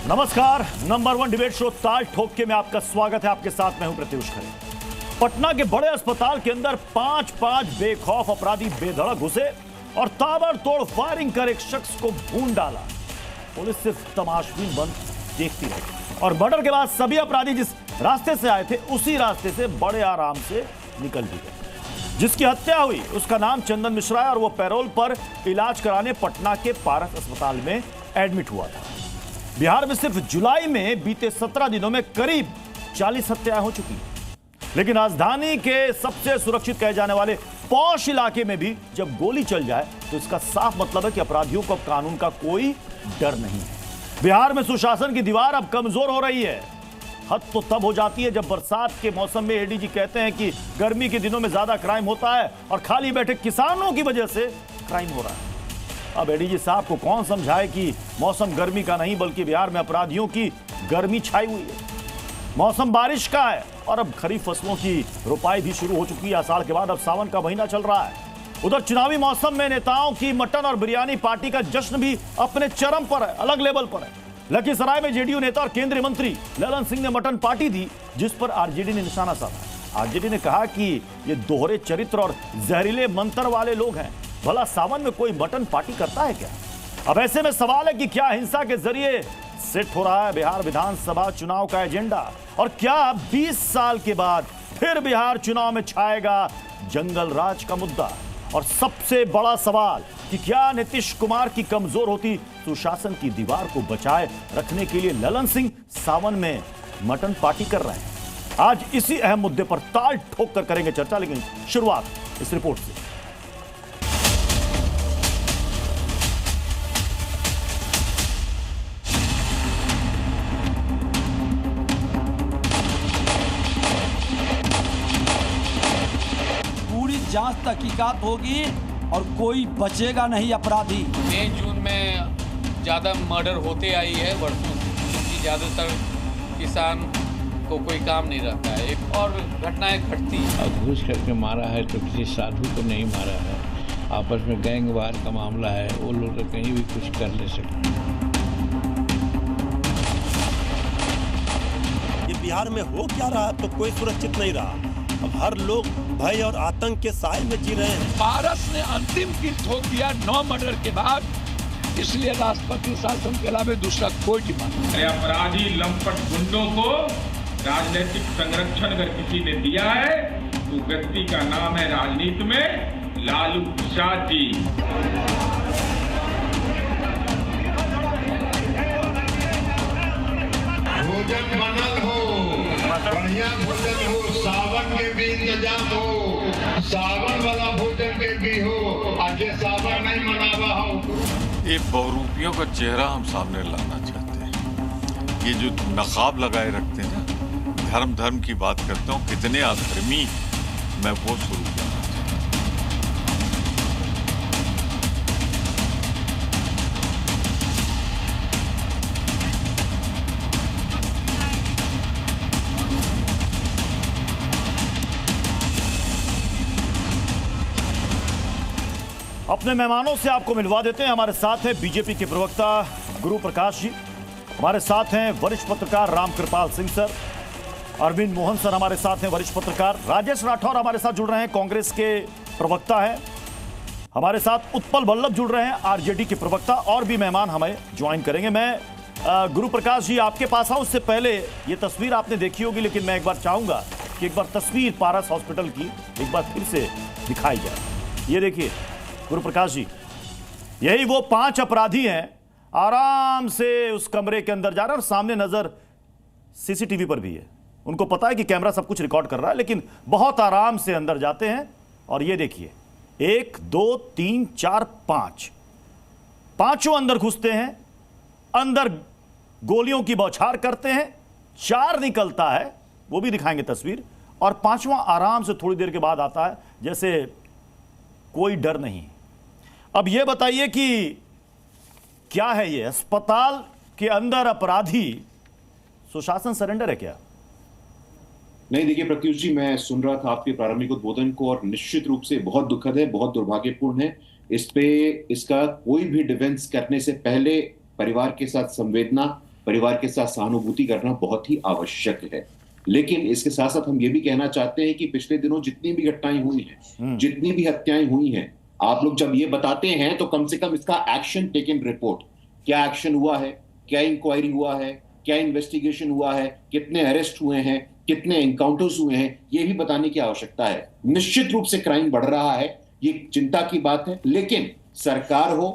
नमस्कार, number 1 debate show ताल ठोक के में आपका स्वागत है। आपके साथ मैं हूं प्रत्युष खरे। पटना के बड़े अस्पताल के अंदर पांच बेखौफ अपराधी बेधड़क घुसे और ताबड़तोड़ फायरिंग कर एक शख्स को भून डाला। पुलिस सिर्फ तमाशबीन बंद देखती रही और मर्डर के बाद सभी अपराधी जिस रास्ते से आए थे उसी रास्ते से बड़े आराम से निकल भी गए। जिसकी हत्या हुई उसका नाम चंदन मिश्रा है और वो पैरोल पर इलाज कराने पटना के पारस अस्पताल में एडमिट हुआ था। बिहार में सिर्फ जुलाई में बीते 17 दिनों में करीब 40 हत्याएं हो चुकी हैं। लेकिन राजधानी के सबसे सुरक्षित कहे जाने वाले पौष इलाके में भी जब गोली चल जाए तो इसका साफ मतलब है कि अपराधियों को अब कानून का कोई डर नहीं है। बिहार में सुशासन की दीवार अब कमजोर हो रही है। हद तो तब हो जाती है जब बरसात के मौसम में एडीजी कहते हैं कि गर्मी के दिनों में ज्यादा क्राइम होता है और खाली बैठे किसानों की वजह से क्राइम हो रहा है। अब एडीजी साहब को कौन समझाए कि मौसम गर्मी का नहीं बल्कि बिहार में अपराधियों की गर्मी छाई हुई है। मौसम बारिश का है और अब खरीफ फसलों की रोपाई भी शुरू हो चुकी है। आषाढ़ के बाद अब सावन का महीना चल रहा है। उधर चुनावी मौसम में नेताओं की मटन और बिरयानी पार्टी का जश्न भी अपने चरम पर है, अलग लेवल पर है। लखीसराय में जेडीयू नेता और केंद्रीय मंत्री ललन सिंह ने मटन पार्टी दी जिस पर आरजेडी ने निशाना साधा। आरजेडी ने कहा कि ये दोहरे चरित्र और जहरीले मंत्र वाले लोग हैं। भला सावन में कोई मटन पार्टी करता है क्या? अब ऐसे में सवाल है कि क्या हिंसा के जरिए सेट हो रहा है बिहार विधानसभा चुनाव का एजेंडा और क्या 20 साल के बाद फिर बिहार चुनाव में छाएगा जंगल राज का मुद्दा? और सबसे बड़ा सवाल कि क्या नीतीश कुमार की कमजोर होती सुशासन की दीवार को बचाए रखने के लिए ललन सिंह सावन में मटन पार्टी कर रहे हैं? आज इसी अहम मुद्दे पर ताल ठोक कर करेंगे चर्चा, लेकिन शुरुआत इस रिपोर्ट से। जांच तहकीकात होगी और कोई बचेगा नहीं अपराधी। मई जून में ज़्यादा मर्डर होते आई है वर्षों से, क्योंकि ज़्यादातर किसान को कोई काम नहीं रहता है और घटनाएं घटती हैं। घूस करके मारा है तो किसी साधु को नहीं मारा है। आपस में गैंगवार का मामला है, वो लोग तो कहीं भी कुछ कर ले सकते हैं। ये बिहार में हो क्या रहा तो कोई सुरक्षित नहीं रहा। अब हर लोग भय और आतंक के साए में जी रहे हैं। पारस ने अंतिम किल ठोक दिया 9 मर्डर के बाद, इसलिए राष्ट्रपति शासन के अलावा दूसरा कोई डिमांड नहीं। अपराधी लंपट गुंडों को राजनीतिक संरक्षण अगर किसी ने दिया है तो व्यक्ति का नाम है राजनीति में लालू प्रसाद जी। भोजन बनल हो, बढ़िया भोजन हो, सावन के भी इंतजाम हो, सावन वाला भोजन के भी हो, आज सावन नहीं मनावा हो। ये बहुरूपियों का चेहरा हम सामने लाना चाहते हैं। ये जो नकाब लगाए रखते हैं ना, धर्म की बात करते हो, कितने अधर्मी, मैं वो शुरू करना चाहता हूँ। अपने मेहमानों से आपको मिलवा देते हैं। हमारे साथ हैं बीजेपी के प्रवक्ता गुरु प्रकाश जी, हमारे साथ हैं वरिष्ठ पत्रकार रामकृपाल सिंह सर, अरविंद मोहन सर हमारे साथ हैं वरिष्ठ पत्रकार, राजेश राठौर हमारे साथ जुड़ रहे हैं, कांग्रेस के प्रवक्ता हैं, हमारे साथ उत्पल बल्लभ जुड़ रहे हैं, आरजेडी के प्रवक्ता, और भी मेहमान हमें ज्वाइन करेंगे। मैं गुरु प्रकाश जी आपके पास आऊं, उससे पहले ये तस्वीर आपने देखी होगी, लेकिन मैं एक बार चाहूंगा कि एक बार तस्वीर पारस हॉस्पिटल की एक बार फिर से दिखाई जाए। ये देखिए गुरु प्रकाश जी, यही वो 5 अपराधी हैं, आराम से उस कमरे के अंदर जा रहे हैं और सामने नजर सीसीटीवी पर भी है। उनको पता है कि कैमरा सब कुछ रिकॉर्ड कर रहा है, लेकिन बहुत आराम से अंदर जाते हैं और ये देखिए 1 2 3 4 5 पांचों अंदर घुसते हैं, अंदर गोलियों की बौछार करते हैं, 4 निकलता है, वो भी दिखाएंगे तस्वीर, और 5वां आराम से थोड़ी देर के बाद आता है, जैसे कोई डर नहीं। अब यह बताइए कि क्या है ये अस्पताल के अंदर अपराधी सुशासन सरेंडर है क्या? नहीं, देखिए प्रत्युष जी, मैं सुन रहा था आपके प्रारंभिक उद्बोधन को और निश्चित रूप से बहुत दुखद है, बहुत दुर्भाग्यपूर्ण है। इस पे इसका कोई भी डिफेंस करने से पहले परिवार के साथ संवेदना परिवार के साथ सहानुभूति करना बहुत ही आवश्यक है। लेकिन इसके साथ साथ हम ये भी कहना चाहते हैं कि पिछले दिनों जितनी भी घटनाएं हुई हैं, जितनी भी हत्याएं हुई हैं, आप लोग जब ये बताते हैं तो कम से कम इसका एक्शन टेकन रिपोर्ट, क्या एक्शन हुआ है, क्या इंक्वायरी हुआ है, क्या इन्वेस्टिगेशन हुआ है, कितने अरेस्ट हुए हैं, कितने एनकाउंटर्स हुए हैं, ये भी बताने की आवश्यकता है। निश्चित रूप से क्राइम बढ़ रहा है, ये चिंता की बात है, लेकिन सरकार हो,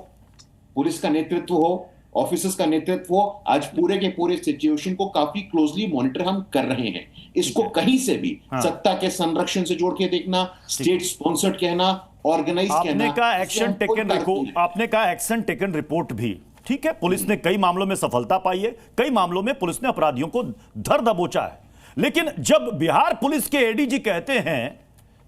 पुलिस का नेतृत्व हो, ऑफिसर्स का नेतृत्व हो, आज पूरे के पूरे सिचुएशन को काफी क्लोजली मॉनिटर हम कर रहे हैं। इसको कहीं से भी सत्ता के संरक्षण से जोड़ के देखना, स्टेट स्पॉन्सर्ड कहना, ऑर्गेनाइज कहना, आपने कहा एक्शन टेकन रिपोर्ट भी ठीक है, पुलिस ने कई मामलों में सफलता पाई है, कई मामलों में पुलिस ने अपराधियों को धर दबोचा है। लेकिन जब बिहार पुलिस के एडीजी कहते हैं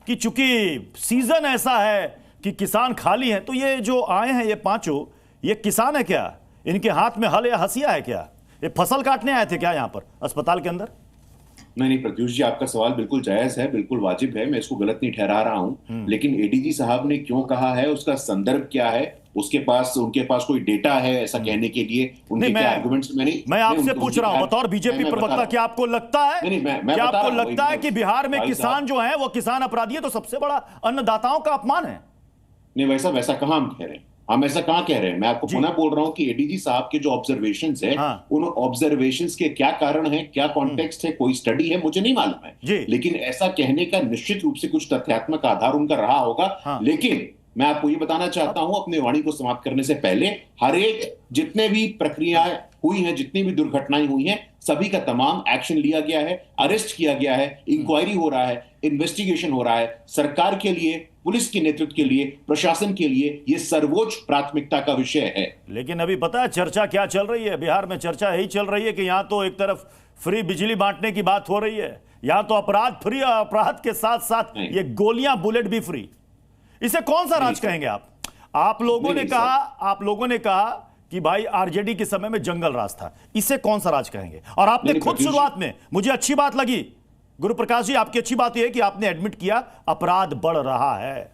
कि चूंकि सीजन ऐसा है कि किसान खाली हैं, तो ये जो आए हैं ये पांचों, ये किसान है क्या? इनके हाथ में हल या हसिया है क्या? ये फसल काटने आए थे क्या यहां पर अस्पताल के अंदर? नहीं प्रत्युष जी, आपका सवाल बिल्कुल जायज है, बिल्कुल वाजिब है, मैं इसको गलत नहीं ठहरा रहा हूं। लेकिन एडीजी साहब ने क्यों कहा है, उसका संदर्भ क्या है, उनके पास कोई डेटा है ऐसा कहने के लिए, उनके क्या आर्गुमेंट्स? मैं आपसे पूछ रहा हूं बतौर बीजेपी प्रवक्ता, क्या आपको लगता है, क्या आपको लगता है कि बिहार में किसान जो है वो किसान अपराधी है तो सबसे बड़ा अन्नदाताओं का अपमान है? नहीं, वैसा कहां हम कह रहे हैं, हम ऐसा कहां कह रहे हैं। मैं आपको पुनः बोल रहा हूं कि एडीजी साहब के जो ऑब्जर्वेशंस है, उन ऑब्जर्वेशंस के क्या कारण है, क्या कॉन्टेक्स्ट है, कोई स्टडी है, मुझे नहीं मालूम है। लेकिन ऐसा कहने का निश्चित रूप से कुछ तथ्यात्मक आधार उनका रहा होगा। लेकिन मैं आपको ये बताना चाहता हूं, अपने वाणी को समाप्त करने से पहले, हर एक जितने भी प्रक्रियाएं हुई हैं, जितनी भी दुर्घटनाएं हुई हैं, सभी का तमाम एक्शन लिया गया है, अरेस्ट किया गया है, इंक्वायरी हो रहा है, इन्वेस्टिगेशन हो रहा है। सरकार के लिए, पुलिस के नेतृत्व के लिए, प्रशासन के लिए ये सर्वोच्च प्राथमिकता का विषय है। लेकिन अभी पता है चर्चा क्या चल रही है बिहार में? चर्चा यही चल रही है कि यहां तो एक तरफ फ्री बिजली बांटने की बात हो रही है, यहां तो अपराध फ्री, अपराध के साथ साथ ये गोलियां, बुलेट भी फ्री। इसे कौन सा राज कहेंगे आप? आप लोगों ने कहा कि भाई आरजेडी के समय में जंगल राज था, इसे कौन सा राज कहेंगे? और आपने खुद शुरुआत में, मुझे अच्छी बात लगी गुरु प्रकाश जी, आपकी अच्छी बात यह है कि आपने एडमिट किया अपराध बढ़ रहा है।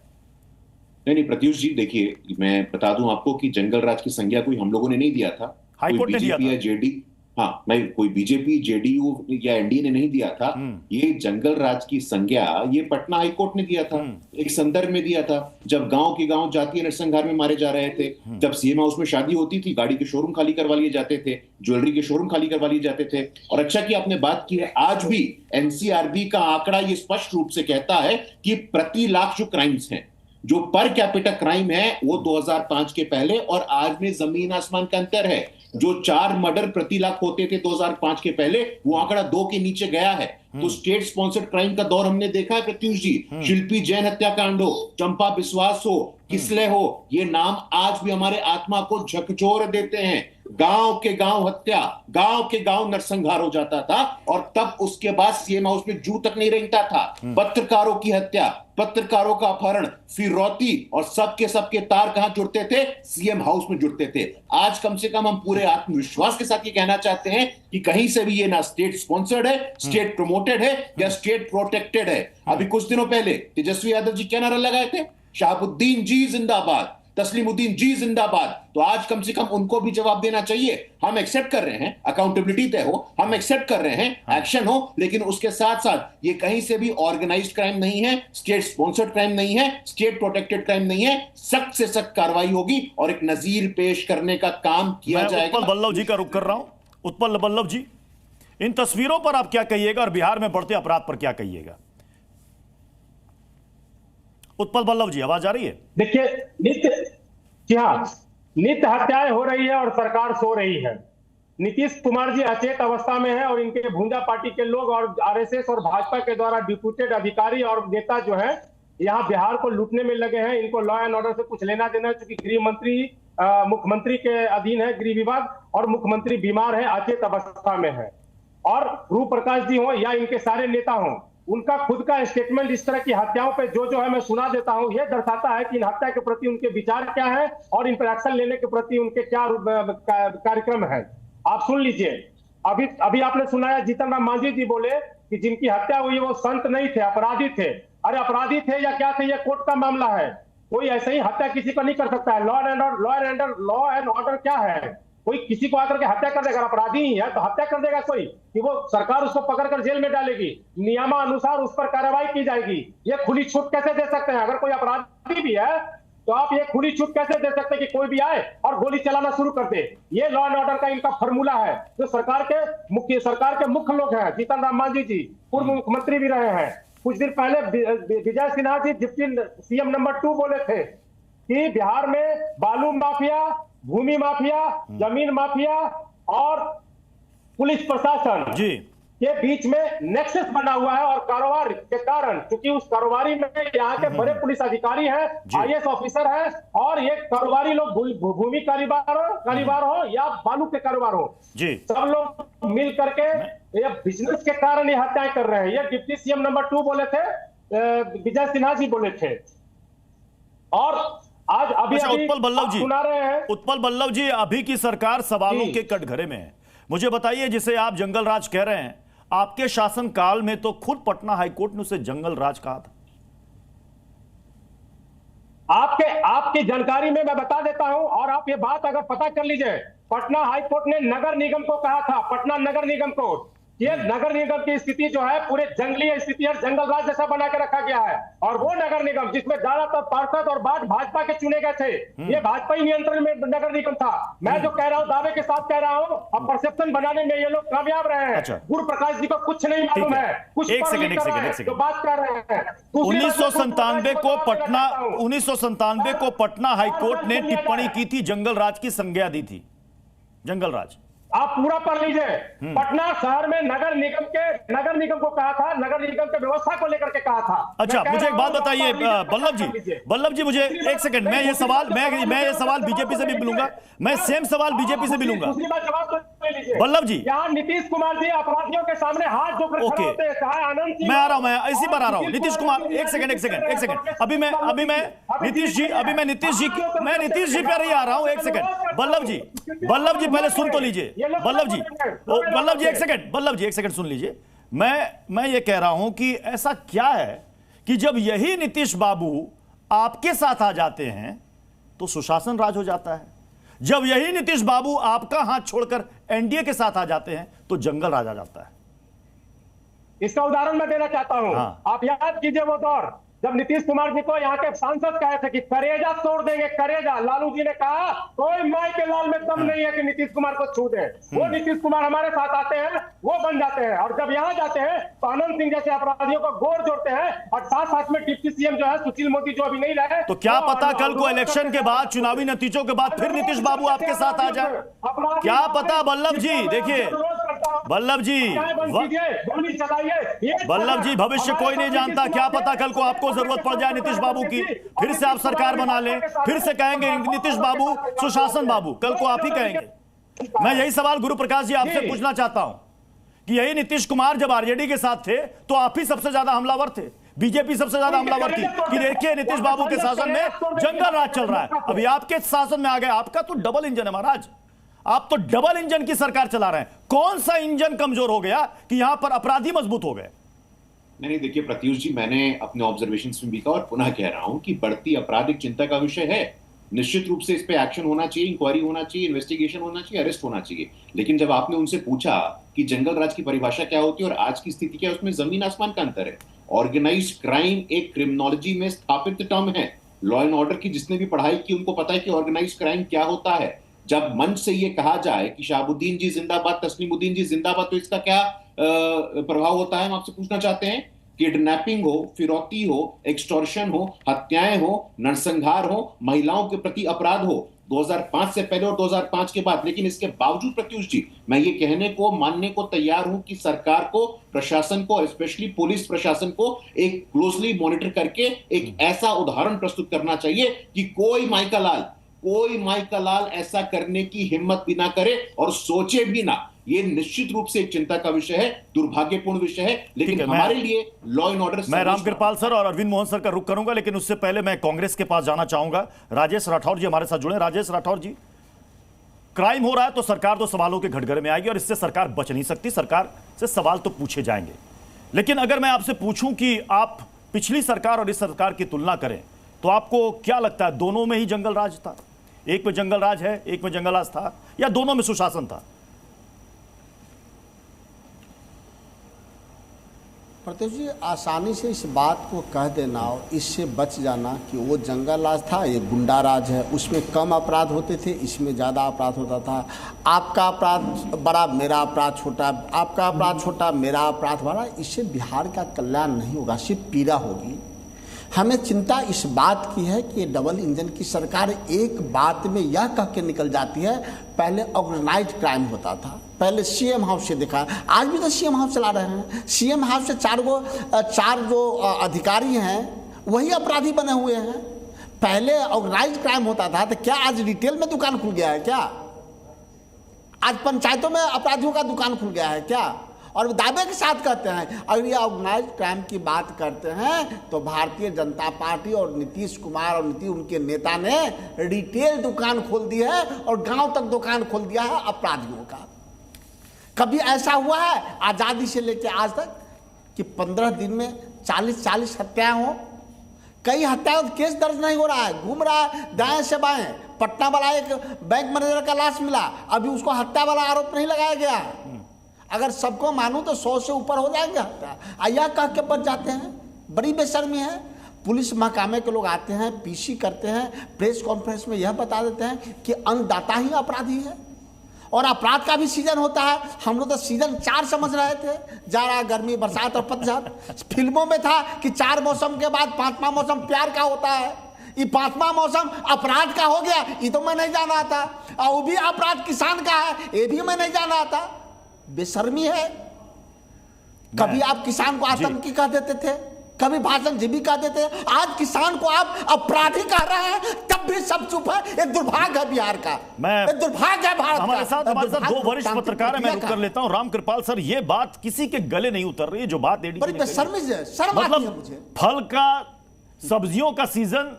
नहीं प्रत्युष जी, देखिए मैं बता दूं आपको कि जंगल राज की संज्ञा कोई हम लोगों ने नहीं दिया था, हाईकोर्ट ने दिया था। जेडी, हाँ, मैं कोई बीजेपी, जेडीयू या एनडीए ने नहीं दिया था। ये जंगल राज की संज्ञा ये पटना हाईकोर्ट ने दिया था, एक संदर्भ में दिया था। जब गांव के गांव जातीय नरसंहार में मारे जा रहे थे, जब सीएम हाउस में शादी होती थी, गाड़ी के शोरूम खाली करवा लिए जाते थे, ज्वेलरी के शोरूम खाली करवा लिए जाते थे। और अच्छा कि आपने बात की है, आज भी एनसीआरबी का आंकड़ा ये स्पष्ट रूप से कहता है कि प्रति लाख जो क्राइम्स हैं, जो पर कैपिटा क्राइम है, वो 2005 के पहले और आज में जमीन आसमान का अंतर है। जो 4 मर्डर प्रति लाख होते थे 2005 के पहले, वो आंकड़ा 2 के नीचे गया है। तो स्टेट स्पॉन्सर्ड क्राइम का दौर हमने देखा है प्रत्युष जी। शिल्पी जैन हत्याकांड हो, चंपा बिस्वास हो, किसले हो, ये नाम आज भी हमारे आत्मा को झकझोर देते हैं। गांव के गांव हत्या, गांव के गांव नरसंहार हो जाता था और तब उसके बाद सीएम हाउस में जू तक नहीं रहता था। पत्रकारों की हत्या, पत्रकारों का अपहरण, फिरौती और सबके तार कहां जुड़ते थे? सीएम हाउस में जुड़ते थे। आज कम से कम हम पूरे आत्मविश्वास के साथ ये कहना चाहते हैं कि कहीं से भी ये ना स्टेट स्पॉन्सर्ड है, स्टेट प्रमोटेड है या स्टेट प्रोटेक्टेड है। अभी कुछ दिनों पहले तेजस्वी यादव जी क्या नारा लगाए थे? शहाबुद्दीन जी जिंदाबाद, तस्लीमुद्दीन जी जिंदाबाद। तो आज कम से कम उनको भी जवाब देना चाहिए। हम एक्सेप्ट कर रहे हैं अकाउंटेबिलिटी तय हो, हम एक्सेप्ट कर रहे हैं एक्शन हो, लेकिन उसके साथ साथ ये कहीं से भी ऑर्गेनाइज्ड क्राइम नहीं है, स्टेट स्पॉन्सर्ड क्राइम नहीं है, स्टेट प्रोटेक्टेड क्राइम नहीं है। सख्त से सख्त कार्रवाई होगी और एक नजीर पेश करने का काम किया जाएगा। उत्पल बल्लभ जी का रुख कर रहा हूं। उत्पल बल्लभ जी, इन तस्वीरों पर आप क्या कहिएगा और बिहार में बढ़ते अपराध पर क्या कहिएगा? उत्पल बल्लभ जी, आवाज आ रही है? देखिए, नित्य हत्याएं हो रही है और सरकार सो रही है। नीतीश कुमार जी अचेत अवस्था में है और इनके भूंजा पार्टी के लोग और आरएसएस और भाजपा के द्वारा डिप्यूटेड अधिकारी और नेता जो है यहाँ बिहार को लूटने में लगे हैं। इनको लॉ एंड ऑर्डर से कुछ लेना देना है, क्योंकि गृह मंत्री मुख्यमंत्री के अधीन है, गृह विभाग, और मुख्यमंत्री बीमार है, अचेत अवस्था में है। और गुरु प्रकाश जी हो या इनके सारे नेता हों, उनका खुद का स्टेटमेंट इस तरह की हत्याओं पे जो है मैं सुना देता हूं, यह दर्शाता है कि इन हत्या के प्रति उनके विचार क्या है और इन पर एक्शन लेने के प्रति उनके क्या कार्यक्रम है। आप सुन लीजिए। अभी आपने सुनाया जीतन राम मांझी जी बोले कि जिनकी हत्या हुई है वो संत नहीं थे, अपराधी थे। अरे अपराधी थे या क्या थे, यह कोर्ट का मामला है। कोई ऐसे ही हत्या किसी को नहीं कर सकता है। लॉ एंड ऑर्डर क्या है? कोई किसी को आकर के हत्या कर देगा, अपराधी ही है तो हत्या कर देगा कोई कि वो सरकार उसको पकड़कर जेल में डालेगी, नियमानुसार उस पर कार्रवाई की जाएगी। ये खुली छूट कैसे दे सकते हैं? अगर कोई अपराधी भी है तो आप ये खुली छूट कैसे दे सकते हैं कि कोई भी आए और गोली चलाना शुरू कर दे? ये लॉ एंड ऑर्डर का इनका फॉर्मूला है। जो सरकार के मुख्य लोग हैं, जीतन राम मांझी जी पूर्व मुख्यमंत्री भी रहे हैं, कुछ दिन पहले Vijay Sinha ji deputy CM number 2 बोले थे कि बिहार में बालू माफिया, भूमि माफिया, जमीन माफिया और पुलिस प्रशासन जी के बीच में नेक्सस बना हुआ है और कारोबार के कारण, क्योंकि उस कारोबारी में यहाँ के बड़े पुलिस अधिकारी हैं, आईएएस ऑफिसर हैं और ये कारोबारी लोग भूमि कारोबार हो या बालू के कारोबार हो, सब लोग मिल करके ये बिजनेस के कारण ये हत्याएं कर रहे हैं। ये डिप्टी सीएम नंबर 2 बोले थे, विजय सिन्हा जी बोले थे। और आज अभी उत्पल बल्लभ जी सुना रहे हैं, उत्पल बल्लभ जी, अभी की सरकार सवालों के कटघरे में है। मुझे बताइए, जिसे आप जंगल राज कह रहे हैं, आपके शासन काल में तो खुद पटना हाईकोर्ट ने उसे जंगल राज कहा था। आपकी जानकारी में मैं बता देता हूं और आप ये बात अगर पता कर लीजिए, पटना हाईकोर्ट ने नगर निगम को कहा था, पटना नगर निगम को, ये नगर निगम की स्थिति जो है पूरे जंगली स्थिति है, जंगल राज जैसा बना के रखा गया है। और वो नगर निगम जिसमें ज्यादातर पार्षद और भाजपा के चुने गए थे, ये भाजपा ही नियंत्रण में नगर निगम था। मैं जो कह रहा हूँ दावे के साथ कह रहा हूँ, अब परसेप्शन बनाने में ये लोग कामयाब रहे हैं। गुरु प्रकाश जी को कुछ नहीं मालूम है, कुछ एक सेकंड तो बात कर रहे हैं। 1997 को पटना हाईकोर्ट ने टिप्पणी की थी, जंगल राज की संज्ञा दी थी। जंगल राज आप पूरा पढ़ लीजिए। पटना शहर में नगर निगम को कहा था, नगर निगम के व्यवस्था को लेकर के कहा था। अच्छा, मुझे एक बात बताइए बल्लभ जी, मुझे एक सेकंड, मैं ये सवाल बीजेपी से भी मिलूंगा, मैं सेम सवाल बीजेपी से भी लूंगा। दूसरी बात जवाब तो लीजिए, बल्लभ जी, यहाँ नीतीश कुमार जी अपराधियों के सामने हाथ जोड़कर खड़े होते हैं, चाहे आनंद सिंह, मैं आ रहा हूं, मैं इसी पर आ रहा हूं। नीतीश कुमार, एक सेकंड, अभी मैं नीतीश जी पर ही आ रहा हूं। एक सेकंड बल्लभ जी, पहले सुन तो लीजिए। बल्लभ जी एक सेकंड सुन लीजिए। मैं ये कह रहा हूं कि ऐसा क्या है कि जब यही नीतीश बाबू आपके साथ आ जाते हैं तो सुशासन राज हो जाता है, जब यही नीतीश बाबू आपका हाथ छोड़कर एनडीए के साथ आ जाते हैं तो जंगल राज आ जाता है। इसका उदाहरण मैं देना चाहता हूं। आप याद कीजिए वो दौर जब नीतीश कुमार जी को यहाँ के सांसद कहे थे कि करेजा तोड़ देंगे, करेजा। लालू जी ने कहा कोई माई के लाल में दम नहीं है कि नीतीश कुमार को छू दे। वो नीतीश कुमार हमारे साथ आते हैं, वो बन जाते हैं, और जब यहाँ जाते हैं तो आनंद सिंह जैसे अपराधियों को गोर जोड़ते हैं, और साथ में डिप्टी सीएम जो है सुशील मोदी जो अभी नहीं रहे, तो क्या पता कल को इलेक्शन के बाद, चुनावी नतीजों के बाद फिर नीतीश बाबू आपके साथ आ जाए, क्या पता। बल्लभ जी देखिए, बल्लभ जी भविष्य कोई नहीं जानता, क्या पता कल को आपको जरूरत पड़ जाए नीतीश बाबू की, फिर से आप सरकार बना लें, फिर से कहेंगे नीतीश बाबू सुशासन बाबू, कल को आप ही कहेंगे। मैं यही सवाल गुरु प्रकाश जी आपसे पूछना चाहता हूं कि यही नीतीश कुमार जब आरजेडी के साथ थे तो आप ही सबसे ज्यादा हमलावर थे, बीजेपी सबसे ज्यादा हमलावर थी कि देखिए नीतीश बाबू के शासन में जंगल राज चल रहा है। अभी आपके शासन में आ गए, आपका तो डबल इंजन है महाराज, आप तो डबल इंजन की सरकार चला रहे हैं। कौन सा इंजन कमजोर हो गया कि यहां पर अपराधी मजबूत हो गए? नहीं देखिए प्रत्युष जी, मैंने अपने ऑब्जर्वेशंस में भी कहा और पुनः कह रहा हूं कि बढ़ती आपराधिक चिंता का विषय है। निश्चित रूप से इस पे एक्शन होना चाहिए, इंक्वायरी होना चाहिए, इन्वेस्टिगेशन होना चाहिए, अरेस्ट होना चाहिए। लेकिन जब आपने उनसे पूछा कि जंगल राज की परिभाषा क्या होती है और आज की स्थिति क्या है, उसमें जमीन आसमान का अंतर है। ऑर्गेनाइज्ड क्राइम एक क्रिमिनोलॉजी में स्थापित टर्म है। लॉ एंड ऑर्डर की जिसने भी पढ़ाई की उनको पता है कि ऑर्गेनाइज्ड क्राइम क्या होता है। जब मंच से ये कहा जाए कि शाहबुद्दीन जी जिंदाबाद, तस्लीमुद्दीन जी जिंदाबाद, तो इसका क्या प्रभाव होता है हम आपसे पूछना चाहते हैं। किडनैपिंग हो, फिरौती हो, एक्सटॉर्शन हो, हत्याएं हो, नरसंहार हो, महिलाओं के प्रति अपराध हो, 2005 से पहले और 2005 के बाद। लेकिन इसके बावजूद प्रत्युष जी, मैं ये कहने को, मानने को तैयार हूं कि सरकार को, प्रशासन को, स्पेशली पुलिस प्रशासन को एक क्लोजली मॉनिटर करके एक ऐसा उदाहरण प्रस्तुत करना चाहिए कि कोई माई का लाल ऐसा करने की हिम्मत भी ना करे और सोचे भी ना। ये निश्चित रूप से एक चिंता का विषय है, दुर्भाग्यपूर्ण विषय है, लेकिन हमारे लिए लॉ एंड ऑर्डर। मैं रामकृपाल सर और अरविंद मोहन सर का रुख करूंगा, लेकिन उससे पहले मैं कांग्रेस के पास जाना चाहूंगा। राजेश राठौर जी हमारे साथ जुड़े। राजेश राठौर जी, क्राइम हो रहा है तो सरकार तो सवालों के घटघरे में आएगी और इससे सरकार बच नहीं सकती, सरकार से सवाल तो पूछे जाएंगे। लेकिन अगर मैं आपसे पूछूं कि आप पिछली सरकार और इस सरकार की तुलना करें तो आपको क्या लगता है, दोनों में ही जंगल राज था? एक में जंगल राज है, एक में जंगल राज था, या दोनों में सुशासन था? प्रत्युष जी, आसानी से इस बात को कह देना और इससे बच जाना कि वो जंगल राज था, ये गुंडा राज है, उसमें कम अपराध होते थे, इसमें ज़्यादा अपराध होता था। आपका अपराध बड़ा, मेरा अपराध छोटा, आपका अपराध छोटा, मेरा अपराध बड़ा। इससे बिहार का कल्याण नहीं होगा, सिर्फ पीड़ा होगी। हमें चिंता इस बात की है कि डबल इंजन की सरकार एक बात में यह कह के निकल जाती है, पहले ऑर्गेनाइज्ड क्राइम होता था, पहले सीएम हाउस से देखा, आज भी तो सीएम हाउस चला रहे हैं। सीएम हाउस से चार जो अधिकारी हैं वही अपराधी बने हुए हैं। पहले ऑर्गेनाइज्ड क्राइम होता था, तो क्या आज रिटेल में दुकान खुल गया है क्या? आज पंचायतों में अपराधियों का दुकान खुल गया है क्या? और दावे के साथ कहते हैं। अगर ये ऑर्गेनाइज्ड क्राइम की बात करते हैं तो भारतीय जनता पार्टी और नीतीश कुमार और उनके नेता ने रिटेल दुकान खोल दी है और गांव तक दुकान खोल दिया है अपराधियों का। कभी ऐसा हुआ है आज़ादी से लेकर आज तक कि 15 दिन में 40 हत्याएं हो? कई हत्याओं केस दर्ज नहीं हो रहा है, घूम रहा है दाएं से बाएं। पटना वाला एक बैंक मैनेजर का लाश मिला, अभी उसको हत्या वाला आरोप नहीं लगाया गया है। अगर सबको मानूं तो 100 से ऊपर हो जाएंगे हत्या। यह कह के बच जाते हैं, बड़ी बेशर्मी है। पुलिस महकमे के लोग आते हैं, पीसी करते हैं, प्रेस कॉन्फ्रेंस में यह बता देते हैं कि अन्नदाता ही अपराधी है। और अपराध का भी सीजन होता है। हम लोग तो सीजन 4 समझ रहे थे, जाड़ा, गर्मी, बरसात और पतझड़। फिल्मों में था कि 4 मौसम के बाद 5वां मौसम प्यार का होता है। ये 5वां मौसम अपराध का हो गया, ये तो मैं नहीं जाना था। और वो भी अपराध किसान का है, ये भी मैं नहीं जाना था। बेशर्मी है। कभी आप किसान को आतंकी कह देते थे, कभी भाषण जीवी कह देते थे, आज किसान को आप अपराधी कह रहे हैं, तब भी सब चुप है। ये दुर्भाग्य है बिहार का, ये दुर्भाग्य है भारत का। हमारे साथ 2 वरिष्ठ पत्रकार हैं, मैं रुक कर लेता हूं। राम कृपाल सर, ये बात किसी के गले नहीं उतर रही है जो बात एडी बड़ी बेशर्मी है, शर्म आती है मुझे। फल का, सब्जियों का सीजन,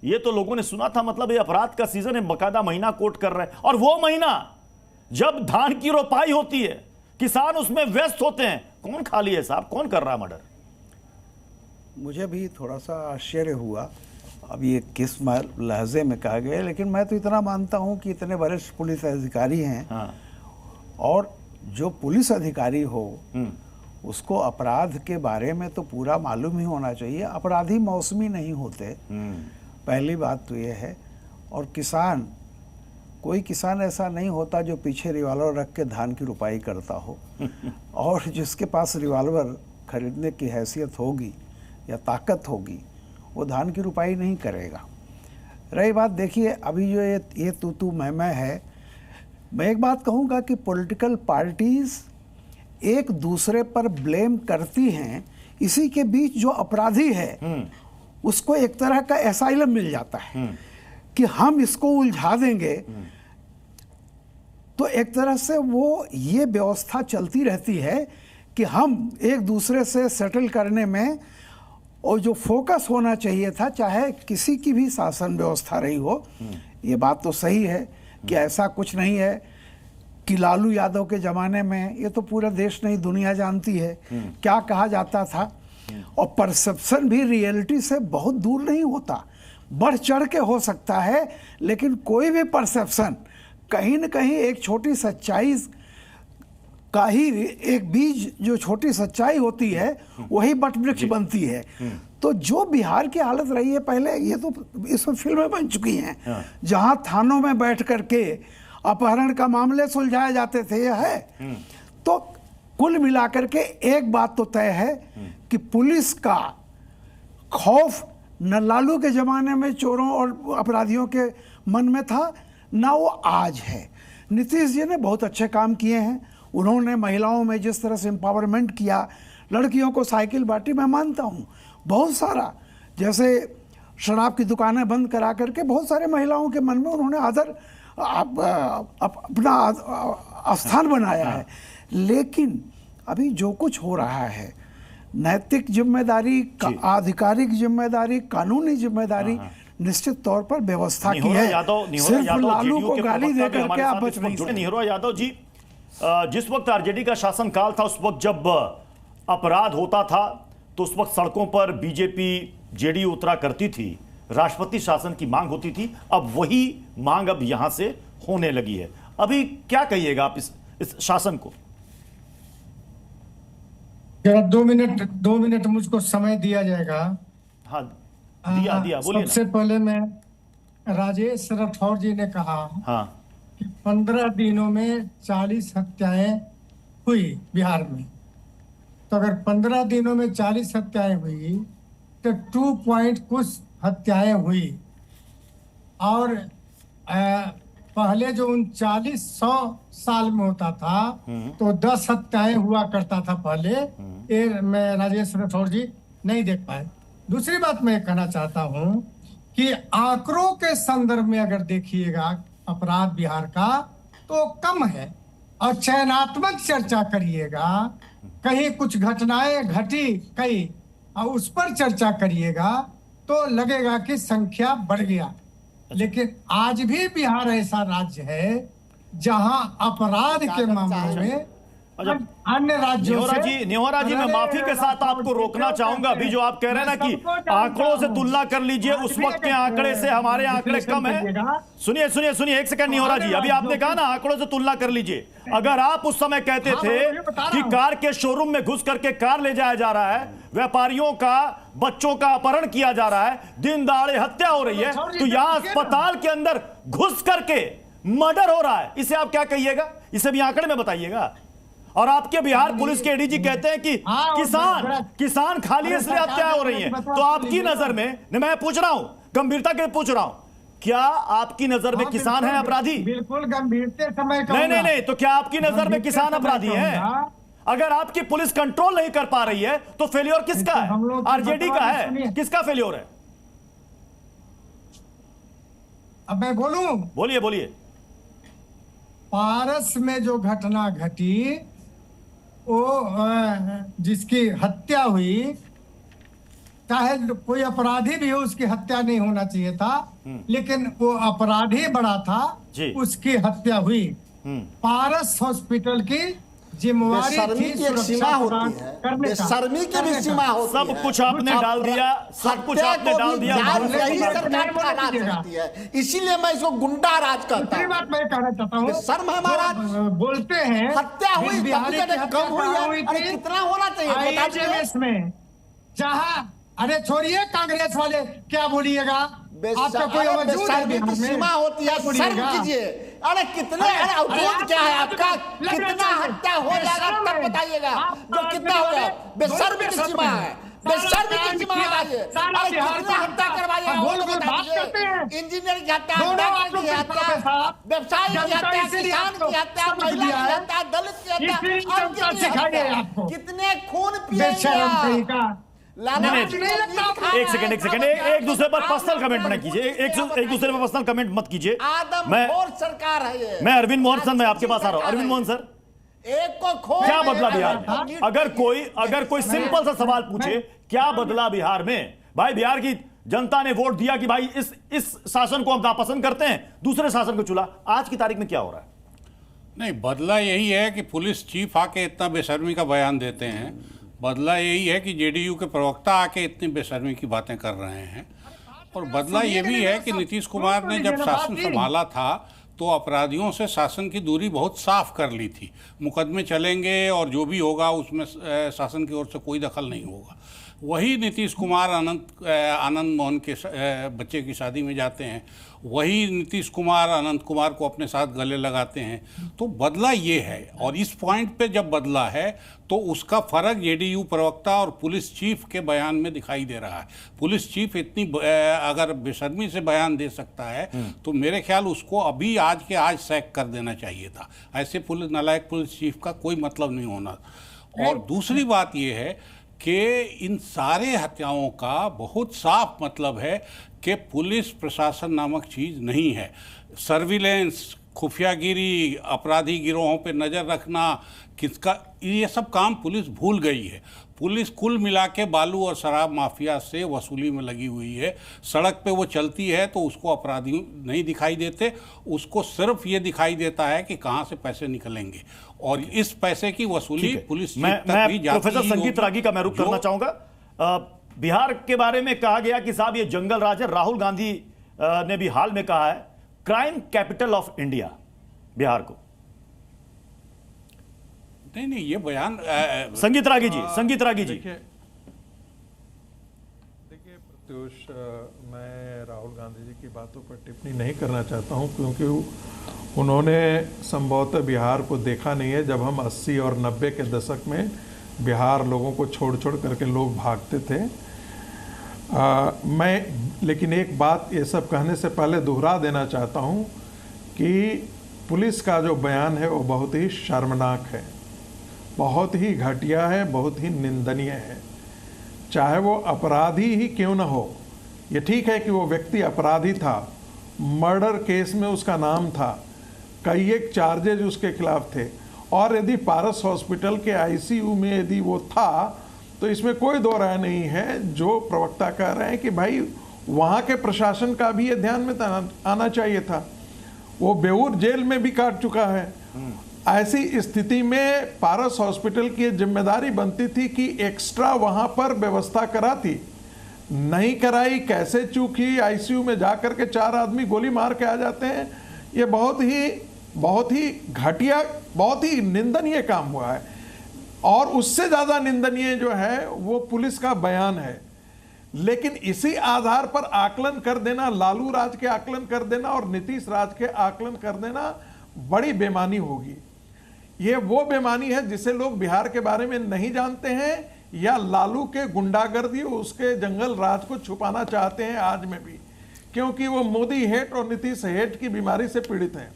ये तो लोगों ने सुना था, मतलब ये अपराध का सीजन है, बकायदा महीना कोट कर रहे हैं। और वो महीना जब धान की रोपाई होती है, किसान उसमें व्यस्त होते हैं। कौन खाली है साहब, कौन कर रहा है मर्डर? मुझे भी थोड़ा सा आश्चर्य हुआ अब ये किस लहजे में कहा गया, लेकिन मैं तो इतना मानता हूं कि इतने वरिष्ठ पुलिस अधिकारी हैं। हाँ। और जो पुलिस अधिकारी हो उसको अपराध के बारे में तो पूरा मालूम ही होना चाहिए। अपराधी मौसमी नहीं होते, पहली बात तो ये है। और किसान, कोई किसान ऐसा नहीं होता जो पीछे रिवॉल्वर रख के धान की रुपाई करता हो। और जिसके पास रिवॉल्वर खरीदने की हैसियत होगी या ताकत होगी, वो धान की रुपाई नहीं करेगा। रही बात, देखिए अभी जो ये तू मैं है, मैं एक बात कहूँगा कि पॉलिटिकल पार्टीज एक दूसरे पर ब्लेम करती हैं। इसी के बीच जो अपराधी है उसको एक तरह का एसाइलम मिल जाता है कि हम इसको उलझा देंगे, तो एक तरह से वो ये व्यवस्था चलती रहती है कि हम एक दूसरे से सेटल करने में, और जो फोकस होना चाहिए था, चाहे किसी की भी शासन व्यवस्था रही हो, ये बात तो सही है कि ऐसा कुछ नहीं है कि लालू यादव के ज़माने में, ये तो पूरा देश नहीं दुनिया जानती है क्या कहा जाता था। और परसेप्शन भी रियलिटी से बहुत दूर नहीं होता, बढ़ चढ़ के हो सकता है, लेकिन कोई भी परसेप्शन कहीं न कहीं एक छोटी सच्चाई का ही एक बीज, जो छोटी सच्चाई होती है वही बट वृक्ष बनती है। तो जो बिहार की हालत रही है पहले, ये तो इसमें फिल्में बन चुकी हैं जहां थानों में बैठ करके अपहरण का मामले सुलझाए जाते थे, यह है। तो कुल मिलाकर के एक बात तो तय है कि पुलिस का खौफ न लालू के जमाने में चोरों और अपराधियों के मन में था, ना वो आज है। नीतीश जी ने बहुत अच्छे काम किए हैं। उन्होंने महिलाओं में जिस तरह से एम्पावरमेंट किया, लड़कियों को साइकिल बांटी, मैं मानता हूँ बहुत सारा, जैसे शराब की दुकानें बंद करा करके बहुत सारे महिलाओं के मन में उन्होंने आदर अपना स्थान बनाया है। लेकिन अभी जो कुछ हो रहा है, नैतिक जिम्मेदारी, आधिकारिक जिम्मेदारी, कानूनी जिम्मेदारी निश्चित तौर पर व्यवस्था की है। सिर्फ लालू को गाली देकर के आप बच नहीं सकते। निहरो यादव जी, जिस वक्त आरजेडी का शासनकाल था, उस वक्त जब अपराध होता था तो उस वक्त सड़कों पर बीजेपी जेडीयू उतरा करती थी। राष्ट्रपति शासन की मांग होती थी, अब वही मांग अब यहां से होने लगी है। अभी क्या कहिएगा आप इस शासन को? जरा 2 मिनट मुझको समय दिया जाएगा। हाँ, दिया बोलिए। सबसे पहले मैं राजेश राठौर जी ने कहा हाँ कि 15 दिनों में 40 हत्याएं हुई बिहार में। तो अगर 15 दिनों में 40 हत्याएं हुई तो 2 पॉइंट कुछ हत्याएं हुई, और पहले जो 3900 साल में होता था तो 10 हत्याएं हुआ करता था पहले। ये मैं राजेश राठौर जी नहीं देख पाए। दूसरी बात मैं कहना चाहता हूं कि आंकड़ों के संदर्भ में अगर देखिएगा अपराध बिहार का तो कम है, और चयनात्मक चर्चा करिएगा, कहीं कुछ घटनाएं घटी कई और उस पर चर्चा करिएगा तो लगेगा कि संख्या बढ़ गया। लेकिन आज भी बिहार ऐसा राज्य है जहां अपराध के मामले में अन्य राज्यों से। नेहरा जी मैं माफी के साथ आपको रोकना चाहूंगा। अभी जो आप कह रहे हैं ना कि आंकड़ों से तुलना कर लीजिए, उस वक्त के आंकड़े से हमारे आंकड़े कम है। सुनिए एक सेकंड नेहरा जी, अभी आपने कहा ना आंकड़ों से तुलना कर लीजिए। अगर आप उस समय कहते थे कि कार के शोरूम में घुस करके कार ले जाया जा रहा है, व्यापारियों का बच्चों का अपहरण किया जा रहा है, दिन दहाड़े हत्या हो रही है, तो यहां अस्पताल के अंदर घुस करके मर्डर हो रहा है, इसे आप क्या कहिएगा? इसे भी आंकड़े में बताइएगा। और आपके बिहार पुलिस के एडीजी कहते हैं कि किसान खाली इसलिए हत्याएं हो रही हैं। तो आपकी नजर में, मैं पूछ रहा हूं, गंभीरता के पूछ रहा हूं, क्या आपकी नजर में किसान है अपराधी? बिल्कुल गंभीरते समय नहीं, तो क्या आपकी नजर में किसान अपराधी है? अगर आपकी पुलिस कंट्रोल नहीं कर पा रही है तो फेल्योर किसका है? आरजेडी का है? किसका फेल्योर है? अब मैं बोलूं? बोलिए। पारस में जो घटना घटी, वो जिसकी हत्या हुई, चाहे कोई अपराधी भी हो उसकी हत्या नहीं होना चाहिए था, लेकिन वो अपराधी बड़ा था, उसकी हत्या हुई। पारस हॉस्पिटल की जिम्मेवारी थी सीमा होती है, बेशर्मी की भी सीमा होती है। सब कुछ आपने डाल दिया, सब कुछ आपने डाल दिया। इसीलिए मैं इसको गुंडा राज कहता हूँ। बात मैं कहना चाहता हूँ, शर्म है महाराज। बोलते हैं हत्या हुई, कम हुई, अरे कितना होना चाहिए में, जहाँ अरे छोड़िए कांग्रेस वाले क्या बोलिएगा, आपका कोई सीमा होती है, शर्म कीजिए। अरे कितने, अरे अवरोध क्या है आपका? कितना हत्या हो जाएगा तब बताइएगा, जो कितना हो जाए। बेशर्मी की सीमा है, बेशर्मी की सीमा है। अरे कितना हत्या करवाइएगा वो तो बताइए। इंजीनियर की हत्या, डॉक्टर की हत्या, व्यवसायी की हत्या, किसान की हत्या, महिला की हत्या, दलित की हत्या, कितने खून पिएंगे। एक सेकंड, एक दूसरे पर पर्सनल कमेंट मत कीजिए, एक दूसरे पर पर्सनल कमेंट मत कीजिए। मैं सरकार है ये। मैं अरविंद मोहन सर, मैं आपके पास आ रहा हूं। अरविंद मोहन सर, एक को क्या बदला बिहार में? अगर कोई सिंपल सा सवाल पूछे, क्या बदला बिहार में? भाई बिहार की जनता ने वोट दिया कि भाई इस शासन को हम नापसंद करते हैं, दूसरे शासन को चुना। आज की तारीख में क्या हो रहा है? नहीं, बदला यही है कि पुलिस चीफ आके इतना बेशर्मी का बयान देते हैं। बदला यही है कि जेडीयू के प्रवक्ता आके इतनी बेशर्मी की बातें कर रहे हैं। और बदला ये भी है कि नीतीश कुमार ने जब शासन संभाला था तो अपराधियों से शासन की दूरी बहुत साफ कर ली थी। मुकदमे चलेंगे और जो भी होगा उसमें शासन की ओर से कोई दखल नहीं होगा। वही नीतीश कुमार आनंद मोहन के बच्चे की शादी में जाते हैं, वही नीतीश कुमार अनंत कुमार को अपने साथ गले लगाते हैं। तो बदला ये है, और इस पॉइंट पे जब बदला है तो उसका फर्क जेडीयू प्रवक्ता और पुलिस चीफ के बयान में दिखाई दे रहा है। पुलिस चीफ इतनी अगर बेशर्मी से बयान दे सकता है तो मेरे ख्याल उसको अभी आज के आज सैक कर देना चाहिए था। ऐसे नालायक पुलिस चीफ का कोई मतलब नहीं होना। और दूसरी बात यह है कि इन सारे हत्याओं का बहुत साफ मतलब है कि पुलिस प्रशासन नामक चीज़ नहीं है। सर्विलेंस, खुफियागिरी, अपराधी गिरोहों पे नज़र रखना, किसका, ये सब काम पुलिस भूल गई है। पुलिस कुल मिला के बालू और शराब माफिया से वसूली में लगी हुई है। सड़क पे वो चलती है तो उसको अपराधी नहीं दिखाई देते, उसको सिर्फ ये दिखाई देता है कि कहाँ से पैसे निकलेंगे, और इस पैसे की वसूली पुलिस मैं प्रोफेसर संगीत रागी का मैं रुख करना चाहूंगा। बिहार के बारे में कहा गया कि साहब ये जंगल राज है। राहुल गांधी ने भी हाल में कहा है crime capital of India Bihar को। नहीं, ये बयान संगीत रागी जी, संगीत रागी जी। देखिए प्रत्युष, मैं राहुल गांधी जी की बातों पर टिप्पणी नहीं करना चाहता हूं, क्योंकि उन्होंने संभवतः बिहार को देखा नहीं है। जब हम 80 और 90 के दशक में बिहार लोगों को छोड़ छोड़ करके लोग भागते थे। मैं लेकिन एक बात ये सब कहने से पहले दोहरा देना चाहता हूं कि पुलिस का जो बयान है वो बहुत ही शर्मनाक है, बहुत ही घटिया है, बहुत ही निंदनीय है। चाहे वो अपराधी ही क्यों ना हो, ये ठीक है कि वो व्यक्ति अपराधी था, मर्डर केस में उसका नाम था, कई एक चार्जेज उसके खिलाफ थे, और यदि पारस हॉस्पिटल के आईसीयू में यदि वो था तो इसमें कोई दो राय नहीं है। जो प्रवक्ता कह रहे हैं कि भाई वहाँ के प्रशासन का भी ये ध्यान में आना चाहिए था। वो बेऊर जेल में भी काट चुका है। ऐसी स्थिति में पारस हॉस्पिटल की जिम्मेदारी बनती थी कि एक्स्ट्रा वहाँ पर व्यवस्था कराती, नहीं कराई। कैसे चूकी, आईसीयू में जा कर के 4 आदमी गोली मार के आ जाते हैं। ये बहुत ही घटिया, बहुत ही निंदनीय काम हुआ है। और उससे ज़्यादा निंदनीय जो है वो पुलिस का बयान है। लेकिन इसी आधार पर आकलन कर देना, लालू राज के आकलन कर देना और नीतीश राज के आकलन कर देना बड़ी बेमानी होगी। ये वो बेमानी है जिसे लोग बिहार के बारे में नहीं जानते हैं, या लालू के गुंडागर्दी, उसके जंगल राज को छुपाना चाहते हैं आज में भी, क्योंकि वो मोदी हेट और नीतीश हेट की बीमारी से पीड़ित हैं।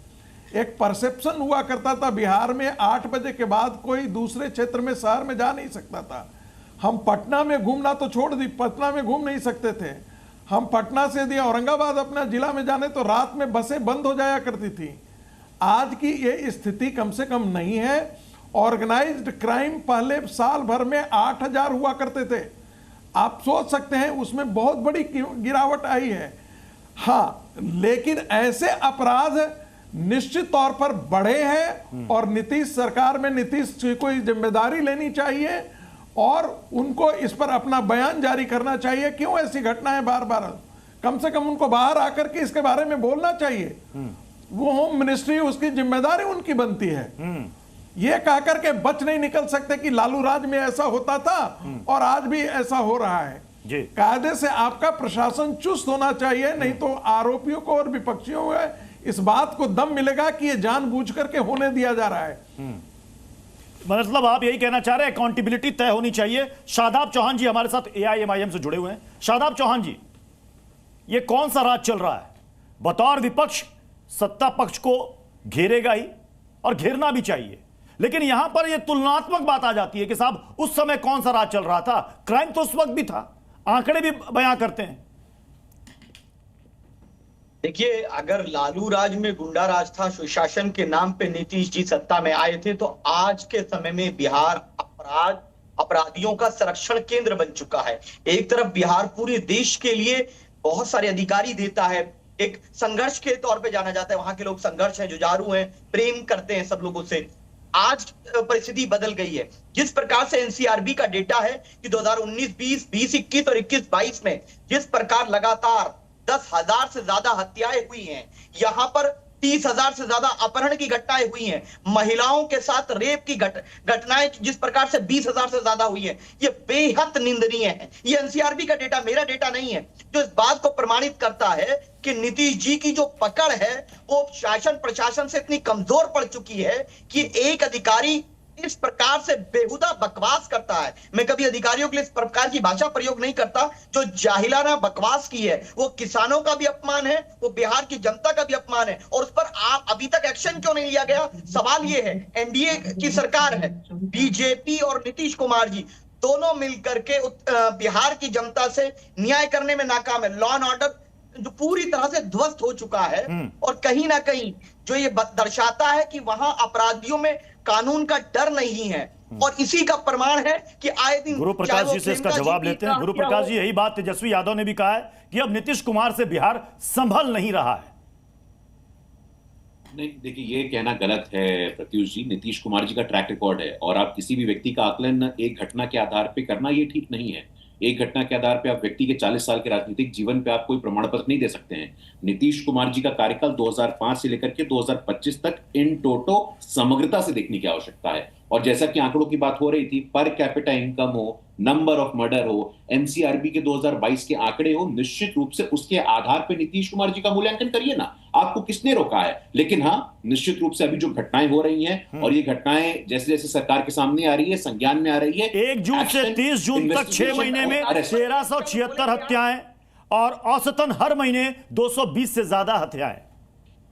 एक परसेप्शन हुआ करता था बिहार में 8 बजे के बाद कोई दूसरे क्षेत्र में, शहर में जा नहीं सकता था। हम पटना में घूमना तो छोड़ दी, पटना में घूम नहीं सकते थे। हम पटना से यदि औरंगाबाद अपना जिला में जाने तो रात में बसें बंद हो जाया करती थी। आज की ये स्थिति कम से कम नहीं है। ऑर्गेनाइज्ड क्राइम पहले साल भर में 8000 हुआ करते थे। आप सोच सकते हैं उसमें बहुत बड़ी गिरावट आई है। हाँ, लेकिन ऐसे अपराध निश्चित तौर पर बढ़े हैं और नीतीश सरकार में नीतीश को जिम्मेदारी लेनी चाहिए और उनको इस पर अपना बयान जारी करना चाहिए। क्यों ऐसी घटनाएं बार बार, कम से कम उनको बाहर आकर के इसके बारे में बोलना चाहिए। वो होम मिनिस्ट्री, उसकी जिम्मेदारी उनकी बनती है। ये कहकर के बच नहीं निकल सकते कि लालू राज में ऐसा होता था और आज भी ऐसा हो रहा है। कायदे से आपका प्रशासन चुस्त होना चाहिए, नहीं तो आरोपियों को और विपक्षियों को इस बात को दम मिलेगा कि ये जानबूझ करके होने दिया जा रहा है। मतलब आप यही कहना चाह रहे हैं अकाउंटेबिलिटी तय होनी चाहिए। शादाब चौहान जी हमारे साथ AIMIM से जुड़े हुए हैं। शादाब चौहान जी, ये कौन सा राज चल रहा है? बतौर विपक्ष सत्ता पक्ष को घेरेगा ही और घेरना भी चाहिए, लेकिन यहां पर यह तुलनात्मक बात आ जाती है कि साहब उस समय कौन सा राज चल रहा था, क्राइम तो उस वक्त भी था, आंकड़े भी बयां करते हैं। देखिए, अगर लालू राज में गुंडा राज था, सुशासन के नाम पे नीतीश जी सत्ता में आए थे, तो आज के समय में बिहार अपराधियों का संरक्षण केंद्र बन चुका है। एक तरफ बिहार पूरे देश के लिए बहुत सारे अधिकारी देता है, एक संघर्ष के तौर पे जाना जाता है। वहां के लोग संघर्ष हैं, जुझारू हैं, प्रेम करते हैं सब लोगों से। आज परिस्थिति बदल गई है। जिस प्रकार से एनसीआरबी का डेटा है कि 2019-20, 20-21 और 21-22 में जिस प्रकार लगातार 10,000 से ज्यादा हत्याएं हुई हैं, यहां पर 30,000 से ज्यादा अपहरण की घटनाएं हुई हैं, महिलाओं के साथ रेप की घटनाएं जिस प्रकार से 20,000 से ज्यादा हुई हैं, ये बेहद निंदनीय है। ये एनसीआरबी का डेटा, मेरा डेटा नहीं है, जो इस बात को प्रमाणित करता है कि नीतीश जी की जो पकड़ है वो शासन प्रशासन से इतनी कमजोर पड़ चुकी है कि एक अधिकारी इस प्रकार से बेहुदा बकवास करता है। मैं कभी अधिकारियों के लिए इस प्रकार की भाषा प्रयोग नहीं करता जो जाहिलाना बकवास की है। वो किसानों का भी अपमान है, वो बिहार की जनता का भी अपमान है, और उस पर आप अभी तक एक्शन क्यों नहीं लिया गया? सवाल ये है। एनडीए की सरकार है, बीजेपी और नीतीश कुमार जी दोनों मिलकर के बिहार की जनता से न्याय करने में नाकाम है। लॉ एंड ऑर्डर जो पूरी तरह से ध्वस्त हो चुका है, और कहीं ना कहीं जो ये दर्शाता है कि वहां अपराधियों में कानून का डर नहीं है, और इसी का प्रमाण है कि आए दिन गुरु प्रकाश जी से इसका जवाब लेते हैं। गुरु प्रकाश जी, यही बात तेजस्वी यादव ने भी कहा है कि अब नीतीश कुमार से बिहार संभल नहीं रहा है। नहीं, देखिए, ये कहना गलत है प्रत्युष जी। नीतीश कुमार जी का ट्रैक रिकॉर्ड है, और आप किसी भी व्यक्ति का आकलन एक घटना के आधार पर करना ये ठीक नहीं है। एक घटना के आधार पे आप व्यक्ति के 40 साल के राजनीतिक जीवन पे आप कोई प्रमाण पत्र नहीं दे सकते हैं। नीतीश कुमार जी का कार्यकाल 2005 से लेकर के 2025 तक इन टोटो समग्रता से देखने की आवश्यकता है। और जैसा कि आंकड़ों की बात हो रही थी, पर कैपिटा इनकम हो, नंबर ऑफ मर्डर हो, एनसीआरबी के 2022 के आंकड़े हो, निश्चित रूप से उसके आधार पर नीतीश कुमार जी का मूल्यांकन करिए ना, आपको किसने रोका है। लेकिन हाँ, निश्चित रूप से अभी जो घटनाएं हो रही हैं और ये घटनाएं जैसे जैसे सरकार के सामने आ रही है, संज्ञान में आ रही है, 1 जून से 30 जून तक 6 महीने में 1376 हत्याएं और औसतन हर महीने 220 से ज्यादा हत्याएं।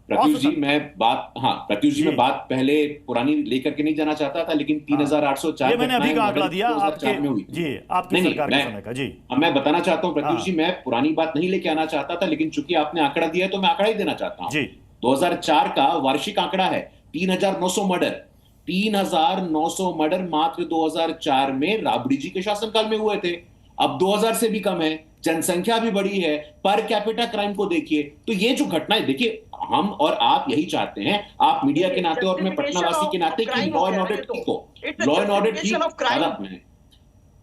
प्रत्युष जी मैं बात पहले पुरानी लेकर के नहीं जाना चाहता था, लेकिन 3804 ये मैंने अभी का आंकड़ा दिया आपके जी, आपकी सरकार के समय का जी। मैं बताना चाहता हूं प्रत्युष जी, मैं पुरानी बात नहीं लेके आना चाहता था, लेकिन चूंकि आपने आंकड़ा दिया है तो मैं आंकड़ा ही देना चाहता हूं जी। 2004 का वार्षिक आंकड़ा है 3900 मर्डर। 3900 मर्डर मात्र 2004 में राबड़ी जी के शासनकाल में हुए थे। अब 2000 से भी कम है, जनसंख्या भी बढ़ी है, पर कैपिटा क्राइम को देखिए। तो ये जो घटनाएं देखिए, हम और आप यही चाहते हैं, आप मीडिया के नाते और मैं पटना वासी के नाते, कि लॉ एंड ऑर्डर ठीक हो, लॉ एंड ऑर्डर ठीक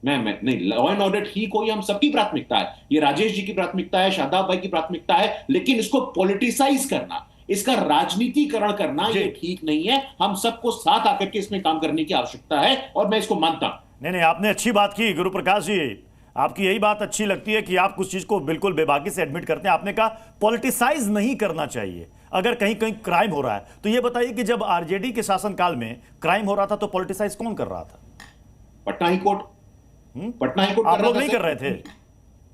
नहीं, लॉ एंड ऑर्डर ठीक हो, ये हम सबकी प्राथमिकता है, ये राजेश जी की प्राथमिकता है, शादाब भाई की प्राथमिकता है, लेकिन इसको पॉलिटिसाइज करना, इसका राजनीतिकरण करना ये ठीक नहीं है। हम सबको साथ आकर के इसमें काम करने की आवश्यकता है और मैं इसको मानता हूं। नहीं, आपने अच्छी बात की गुरु प्रकाश जी, आपकी यही बात अच्छी लगती है कि आप कुछ चीज को बिल्कुल बेबाकी से एडमिट करते हैं। आपने कहा पॉलिटिसाइज नहीं करना चाहिए अगर कहीं कहीं क्राइम हो रहा है। तो ये बताइए कि जब आरजेडी के शासनकाल में क्राइम हो रहा था तो पॉलिटिसाइज कौन कर रहा था? पटना हाईकोर्ट। पटना हाईकोर्ट आप लोग नहीं कर रहे थे?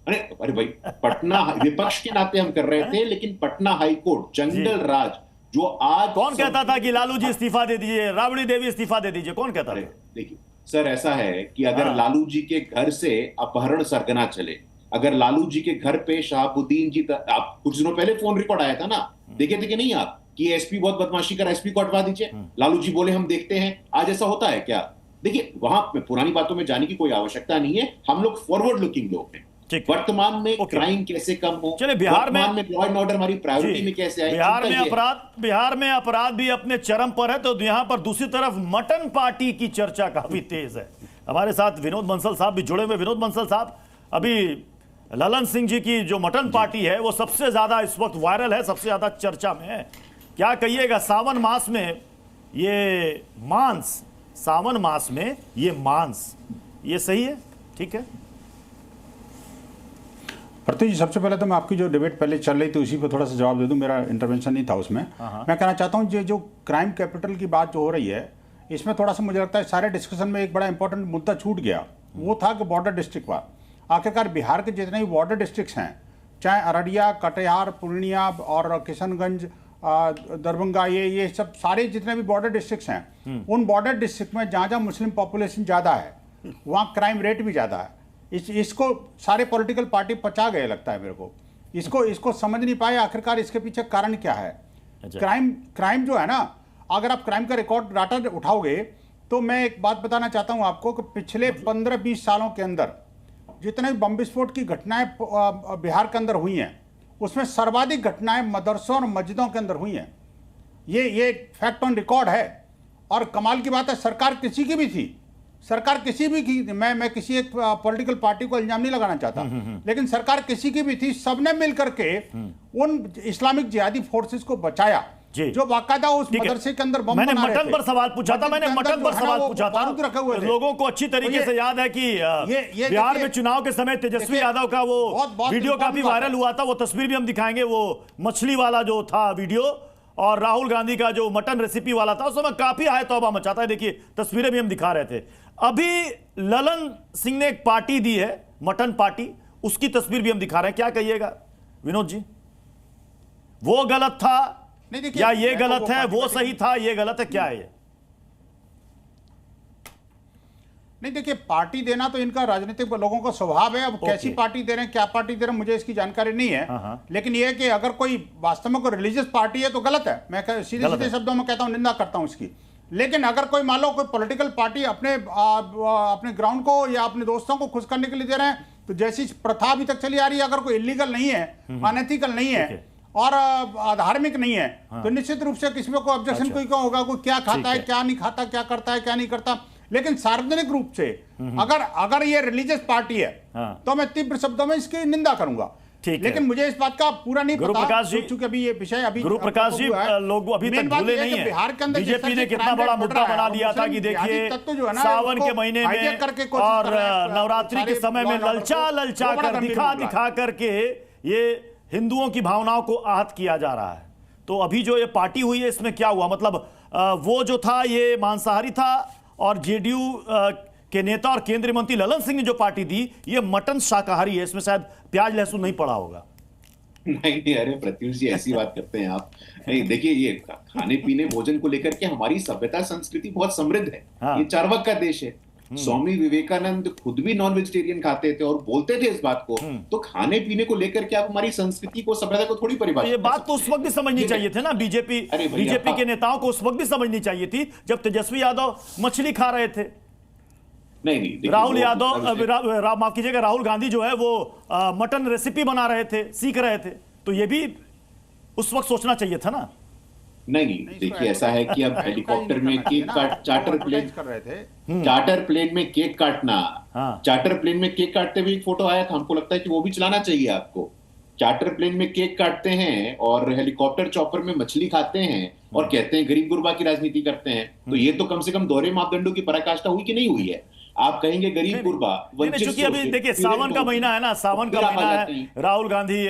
अरे भाई, पटना विपक्ष के नाते हम कर रहे थे, लेकिन पटना हाईकोर्ट जंगल राज जो आज, कौन कहता था कि लालू जी इस्तीफा दे दीजिए, राबड़ी देवी इस्तीफा दे दीजिए, कौन कहता था? देखिए सर, ऐसा है कि अगर लालू जी के घर से अपहरण सरगना चले, अगर लालू जी के घर पे शहाबुद्दीन जी, आप कुछ दिनों पहले फोन रिकॉर्ड आया था ना, देखे थे कि नहीं आप, कि एसपी बहुत बदमाशी कर, एसपी को हटवा दीजिए, लालू जी बोले हम देखते हैं। आज ऐसा होता है क्या? देखिए, वहां पुरानी बातों में जाने की कोई आवश्यकता नहीं है, हम लोग फॉरवर्ड लुकिंग लोग हैं। वर्तमान में क्राइम कैसे कम हो, चलिए बिहार में लॉ एंड ऑर्डर हमारी प्रायोरिटी में कैसे आए, बिहार में अपराध भी अपने चरम पर है, तो यहां पर दूसरी तरफ मटन पार्टी की चर्चा काफी तेज है। हमारे साथ विनोद बंसल साहब भी जुड़े हुए। विनोद बंसल साहब, अभी ललन सिंह जी की जो मटन पार्टी है वो सबसे ज्यादा इस वक्त वायरल है, सबसे ज्यादा चर्चा में है। क्या कहिएगा, सावन मास में ये मांस, सावन मास में ये मांस, ये सही है, ठीक है? प्रत्युष जी, सबसे पहले तो मैं आपकी जो डिबेट पहले चल रही थी उसी पर थोड़ा सा जवाब दे दूं, मेरा इंटरवेंशन नहीं था उसमें। मैं कहना चाहता हूं जो क्राइम कैपिटल की बात जो हो रही है, इसमें थोड़ा सा मुझे लगता है सारे डिस्कशन में एक बड़ा इंपॉर्टेंट मुद्दा छूट गया। वो था कि बॉर्डर डिस्ट्रिक्ट वार। आखिरकार बिहार के जितने भी बॉर्डर डिस्ट्रिक्ट्स हैं, चाहे अररिया, कटिहार, पूर्णिया और किशनगंज, दरभंगा, ये सब सारे जितने भी बॉर्डर डिस्ट्रिक्ट्स हैं, उन बॉर्डर डिस्ट्रिक्ट में जहाँ जहाँ मुस्लिम पॉपुलेशन ज़्यादा है वहाँ क्राइम रेट भी ज़्यादा है। इसको सारे पॉलिटिकल पार्टी पचा गए लगता है मेरे को। इसको समझ नहीं पाए आखिरकार इसके पीछे कारण क्या है। क्राइम जो है ना, अगर आप क्राइम का रिकॉर्ड डाटा उठाओगे तो मैं एक बात बताना चाहता हूं आपको कि पिछले 15-20 सालों के अंदर जितने भी बम विस्फोट की घटनाएं बिहार के अंदर हुई हैं, उसमें सर्वाधिक घटनाएं मदरसों और मस्जिदों के अंदर हुई हैं। ये फैक्ट ऑन रिकॉर्ड है। और कमाल की बात है, सरकार किसी की भी थी, सरकार किसी भी की, मैं किसी एक पॉलिटिकल पार्टी को इल्जाम नहीं लगाना चाहता, लेकिन सरकार किसी की भी थी, सबने मिलकर के उन इस्लामिक जिहादी फोर्सेस को बचाया जो बाकायदा उस मदरसे के अंदर बम मैंने मटन पर सवाल पूछा था, मैंने मटन पर सवाल पूछा था। लोगों को अच्छी तरीके से याद है कि बिहार में चुनाव के समय तेजस्वी यादव का वो वीडियो काफी वायरल हुआ था। वो तस्वीर भी हम दिखाएंगे, वो मछली वाला जो था वीडियो, और राहुल गांधी का जो मटन रेसिपी वाला था, उस समय काफी हाय तौबा मचाता है। देखिए तस्वीरें भी हम दिखा रहे थे। अभी ललन सिंह ने एक पार्टी दी है, मटन पार्टी, उसकी तस्वीर भी हम दिखा रहे हैं। क्या कहिएगा विनोद जी, वो गलत था या ये गलत है, वो सही था ये गलत है, क्या है ये? नहीं देखिए, पार्टी देना तो इनका राजनीतिक लोगों का स्वभाव है। अब कैसी पार्टी दे रहे हैं, क्या पार्टी दे रहे हैं, मुझे इसकी जानकारी नहीं है। लेकिन यह है कि अगर कोई वास्तव में कोई रिलीजियस पार्टी है तो गलत है। मैं सीधे सीधे शब्दों में कहता हूं, निंदा करता हूं इसकी। लेकिन अगर कोई मान लो कोई पॉलिटिकल पार्टी अपने ग्राउंड को या अपने दोस्तों को खुश करने के लिए दे रहे हैं, तो जैसी प्रथा अभी तक चली आ रही है, अगर कोई इलीगल नहीं है, अनएथिकल नहीं है और धार्मिक नहीं है, तो निश्चित रूप से किसी में कोई ऑब्जेक्शन कोई क्यों होगा, कोई क्या खाता है क्या नहीं खाता, क्या करता है क्या नहीं करता, लेकिन सार्वजनिक रूप से अगर ये रिलीजियस पार्टी है तो मैं तीव्र शब्दों में इसकी निंदा करूंगा। लेकिन मुझे इस बात का पूरा नहीं पता, प्रकाश जी, क्योंकि अभी ये विषय अभी गुरु प्रकाश जी लोग अभी तक भूले नहीं है बीजेपी ने कितना बड़ा मुद्दा बना दिया था कि देखिए सावन के महीने में और नवरात्रि के समय में ललचा कर दिखा करके ये हिंदुओं की भावनाओं को आहत किया जा रहा है। तो अभी जो ये पार्टी हुई है इसमें क्या हुआ, मतलब वो जो था ये मांसाहारी था और जेडीयू के नेता और केंद्रीय मंत्री ललन सिंह ने जो पार्टी दी ये मटन शाकाहारी है, इसमें शायद प्याज लहसुन नहीं पड़ा होगा। नहीं, अरे प्रत्युष जी ऐसी बात करते हैं आप। नहीं देखिए, ये खाने पीने भोजन को लेकर के हमारी सभ्यता संस्कृति बहुत समृद्ध है। ये चार्वाक का देश है। स्वामी विवेकानंद खुद भी नॉन वेजिटेरियन खाते थे और बोलते थे इस बात को। तो खाने पीने को लेकर के आप हमारी संस्कृति को, सभ्यता को थोड़ी परिभाषित। ये बात तो उस वक्त भी समझनी चाहिए थी ना, बीजेपी के नेताओं को उस वक्त भी समझनी चाहिए थी जब तेजस्वी यादव मछली खा रहे थे। नहीं, राहुल यादव माफ कीजिएगा, राहुल गांधी जो है वो मटन रेसिपी बना रहे थे, सीख रहे थे। तो ये भी उस वक्त सोचना चाहिए था ना। नहीं, देखिए ऐसा है कि अब हेलीकॉप्टर में केक काट, चार्टर प्लेन में केक काटना, चार्टर प्लेन में केक काटते हुए एक फोटो आया था, हमको लगता है कि वो भी चलाना चाहिए आपको। चार्टर प्लेन में केक काटते हैं और हेलीकॉप्टर चॉपर में मछली खाते हैं और कहते हैं गरीब गुरबा की राजनीति करते हैं। तो ये तो कम से कम दोहरे मापदंडों की पराकाष्ठा हुई कि नहीं हुई है? आप कहेंगे गरीब गुरबा, क्योंकि अभी देखिए सावन का महीना है ना, सावन का महीना है। राहुल गांधी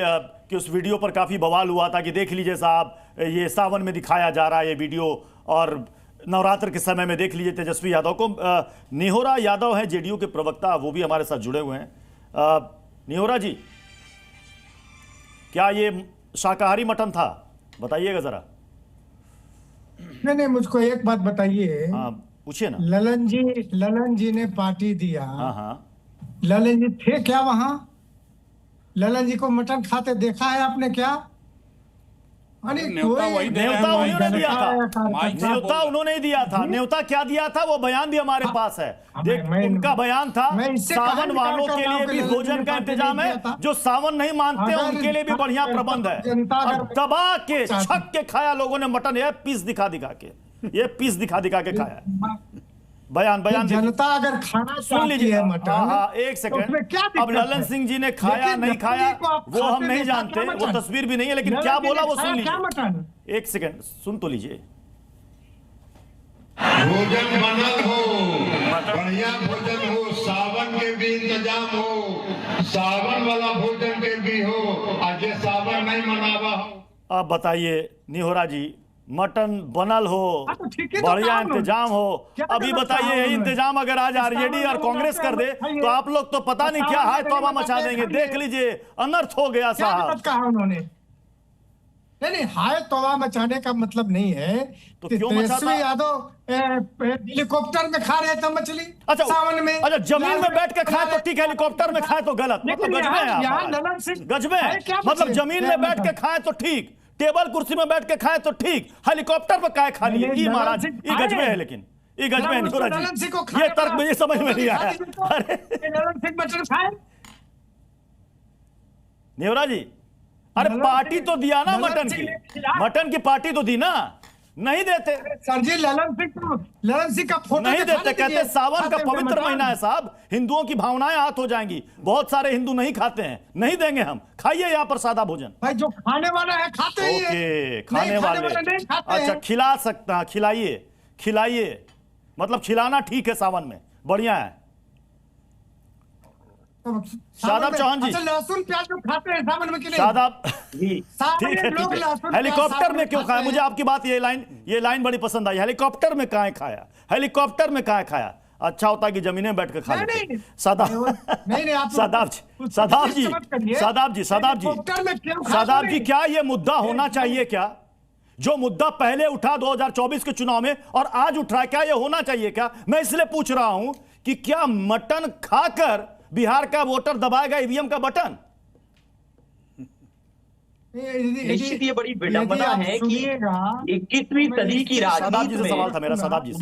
के उस वीडियो पर काफी बवाल हुआ था कि देख लीजिए साहब, ये सावन में दिखाया जा रहा है ये वीडियो, और नवरात्र के समय में देख लीजिए तेजस्वी यादव को। निहोरा यादव है जेडीयू के प्रवक्ता, वो भी हमारे साथ जुड़े हुए हैं। निहोरा जी, क्या ये शाकाहारी मटन था? बताइएगा जरा। नहीं, मुझको एक बात बताइए। पूछिए ना। ललन जी ने पार्टी दिया। ललन जी थे क्या वहां? ललन जी को मटन खाते देखा है आपने क्या? न्योता उन्होंने दिया था। न्योता क्या दिया था वो बयान भी हमारे पास है। देख, उनका बयान था सावन वालों के लिए भी भोजन का इंतजाम है, जो सावन नहीं मानते उनके लिए भी बढ़िया प्रबंध है। और दबा के छक के खाया लोगों ने मटन, ये पीस दिखा दिखा के खाया। बयान जनता अगर खाना सुन लीजिए मटन, एक सेकंड। अब ललन सिंह जी ने खाया नहीं खाया वो हम नहीं जानते, वो तस्वीर भी नहीं है, लेकिन क्या बोला वो सुन लीजिए। एक सेकंड सुन तो लीजिए। भोजन बनल हो, बढ़िया भोजन हो, सावन के भी इंतजाम हो, सावन वाला भोजन के भी हो, आज सावन नहीं मनावा हो। अब बताइए निहोरा जी, मटन बनल हो, बढ़िया इंतजाम हो। अभी बताइए यही इंतजाम अगर आज आरजेडी और कांग्रेस कर दे तो आप लोग तो पता नहीं क्या हाय तौबा मचा देंगे। देख लीजिए, अनर्थ हो गया साहब। कहा उन्होंने? नहीं, हाय तौबा मचाने का मतलब नहीं है। तो क्यों मचाता? यादव हेलीकॉप्टर में खा रहे थे मछली। अच्छा, सावन में। अच्छा, जमीन में बैठ के खाए तो ठीक, हेलीकॉप्टर में खाए तो गलत। मतलब गजबे है। मतलब जमीन में बैठ के खाए तो ठीक, टेबल कुर्सी में बैठ के खाए तो ठीक, हेलीकॉप्टर पर काय खा लिए? ये महाराज ये गजबे है। लेकिन ये गजबे है निहोरा जी, ये तर्क मुझे समझ में नहीं आया। अरे निहोरा जी, अरे पार्टी तो दिया ना मटन की पार्टी तो दी ना, नहीं देते सर जी। ललन सिंह का फोटो नहीं देते, कहते सावन का पवित्र महीना है साहब, हिंदुओं की भावनाएं आहत हो जाएंगी। बहुत सारे हिंदू नहीं खाते हैं, नहीं देंगे हम। खाइए यहाँ पर सादा भोजन। भाई जो खाने वाला है खाते ही है। ओके, खाने वाले अच्छा खिला सकता, खिलाइए। मतलब खिलाना ठीक है, सावन में बढ़िया है। शादाब चौहान जी, लहसुन प्याज जो खाते हैं सावन में कि नहीं? शादाब ठीक है। हेलीकॉप्टर में क्यों खाया? मुझे आपकी बात ये लाइन बड़ी पसंद आई। हेलीकॉप्टर में कहाँ खाया? हेलीकॉप्टर में कहाँ खाया? अच्छा होता कि जमीन में बैठ के खा लेते। सादाब जी, क्या ये मुद्दा होना चाहिए? क्या जो मुद्दा पहले उठा 2024 के चुनाव में और आज उठ रहा है, क्या ये होना चाहिए? क्या मैं इसलिए पूछ रहा हूं कि क्या मटन खाकर बिहार का वोटर दबाएगा ईवीएम का बटन? निश्चित ये बड़ी विडंबना है कि 21वीं सदी की राजनीति में सवाल था मेरा सदाब जी,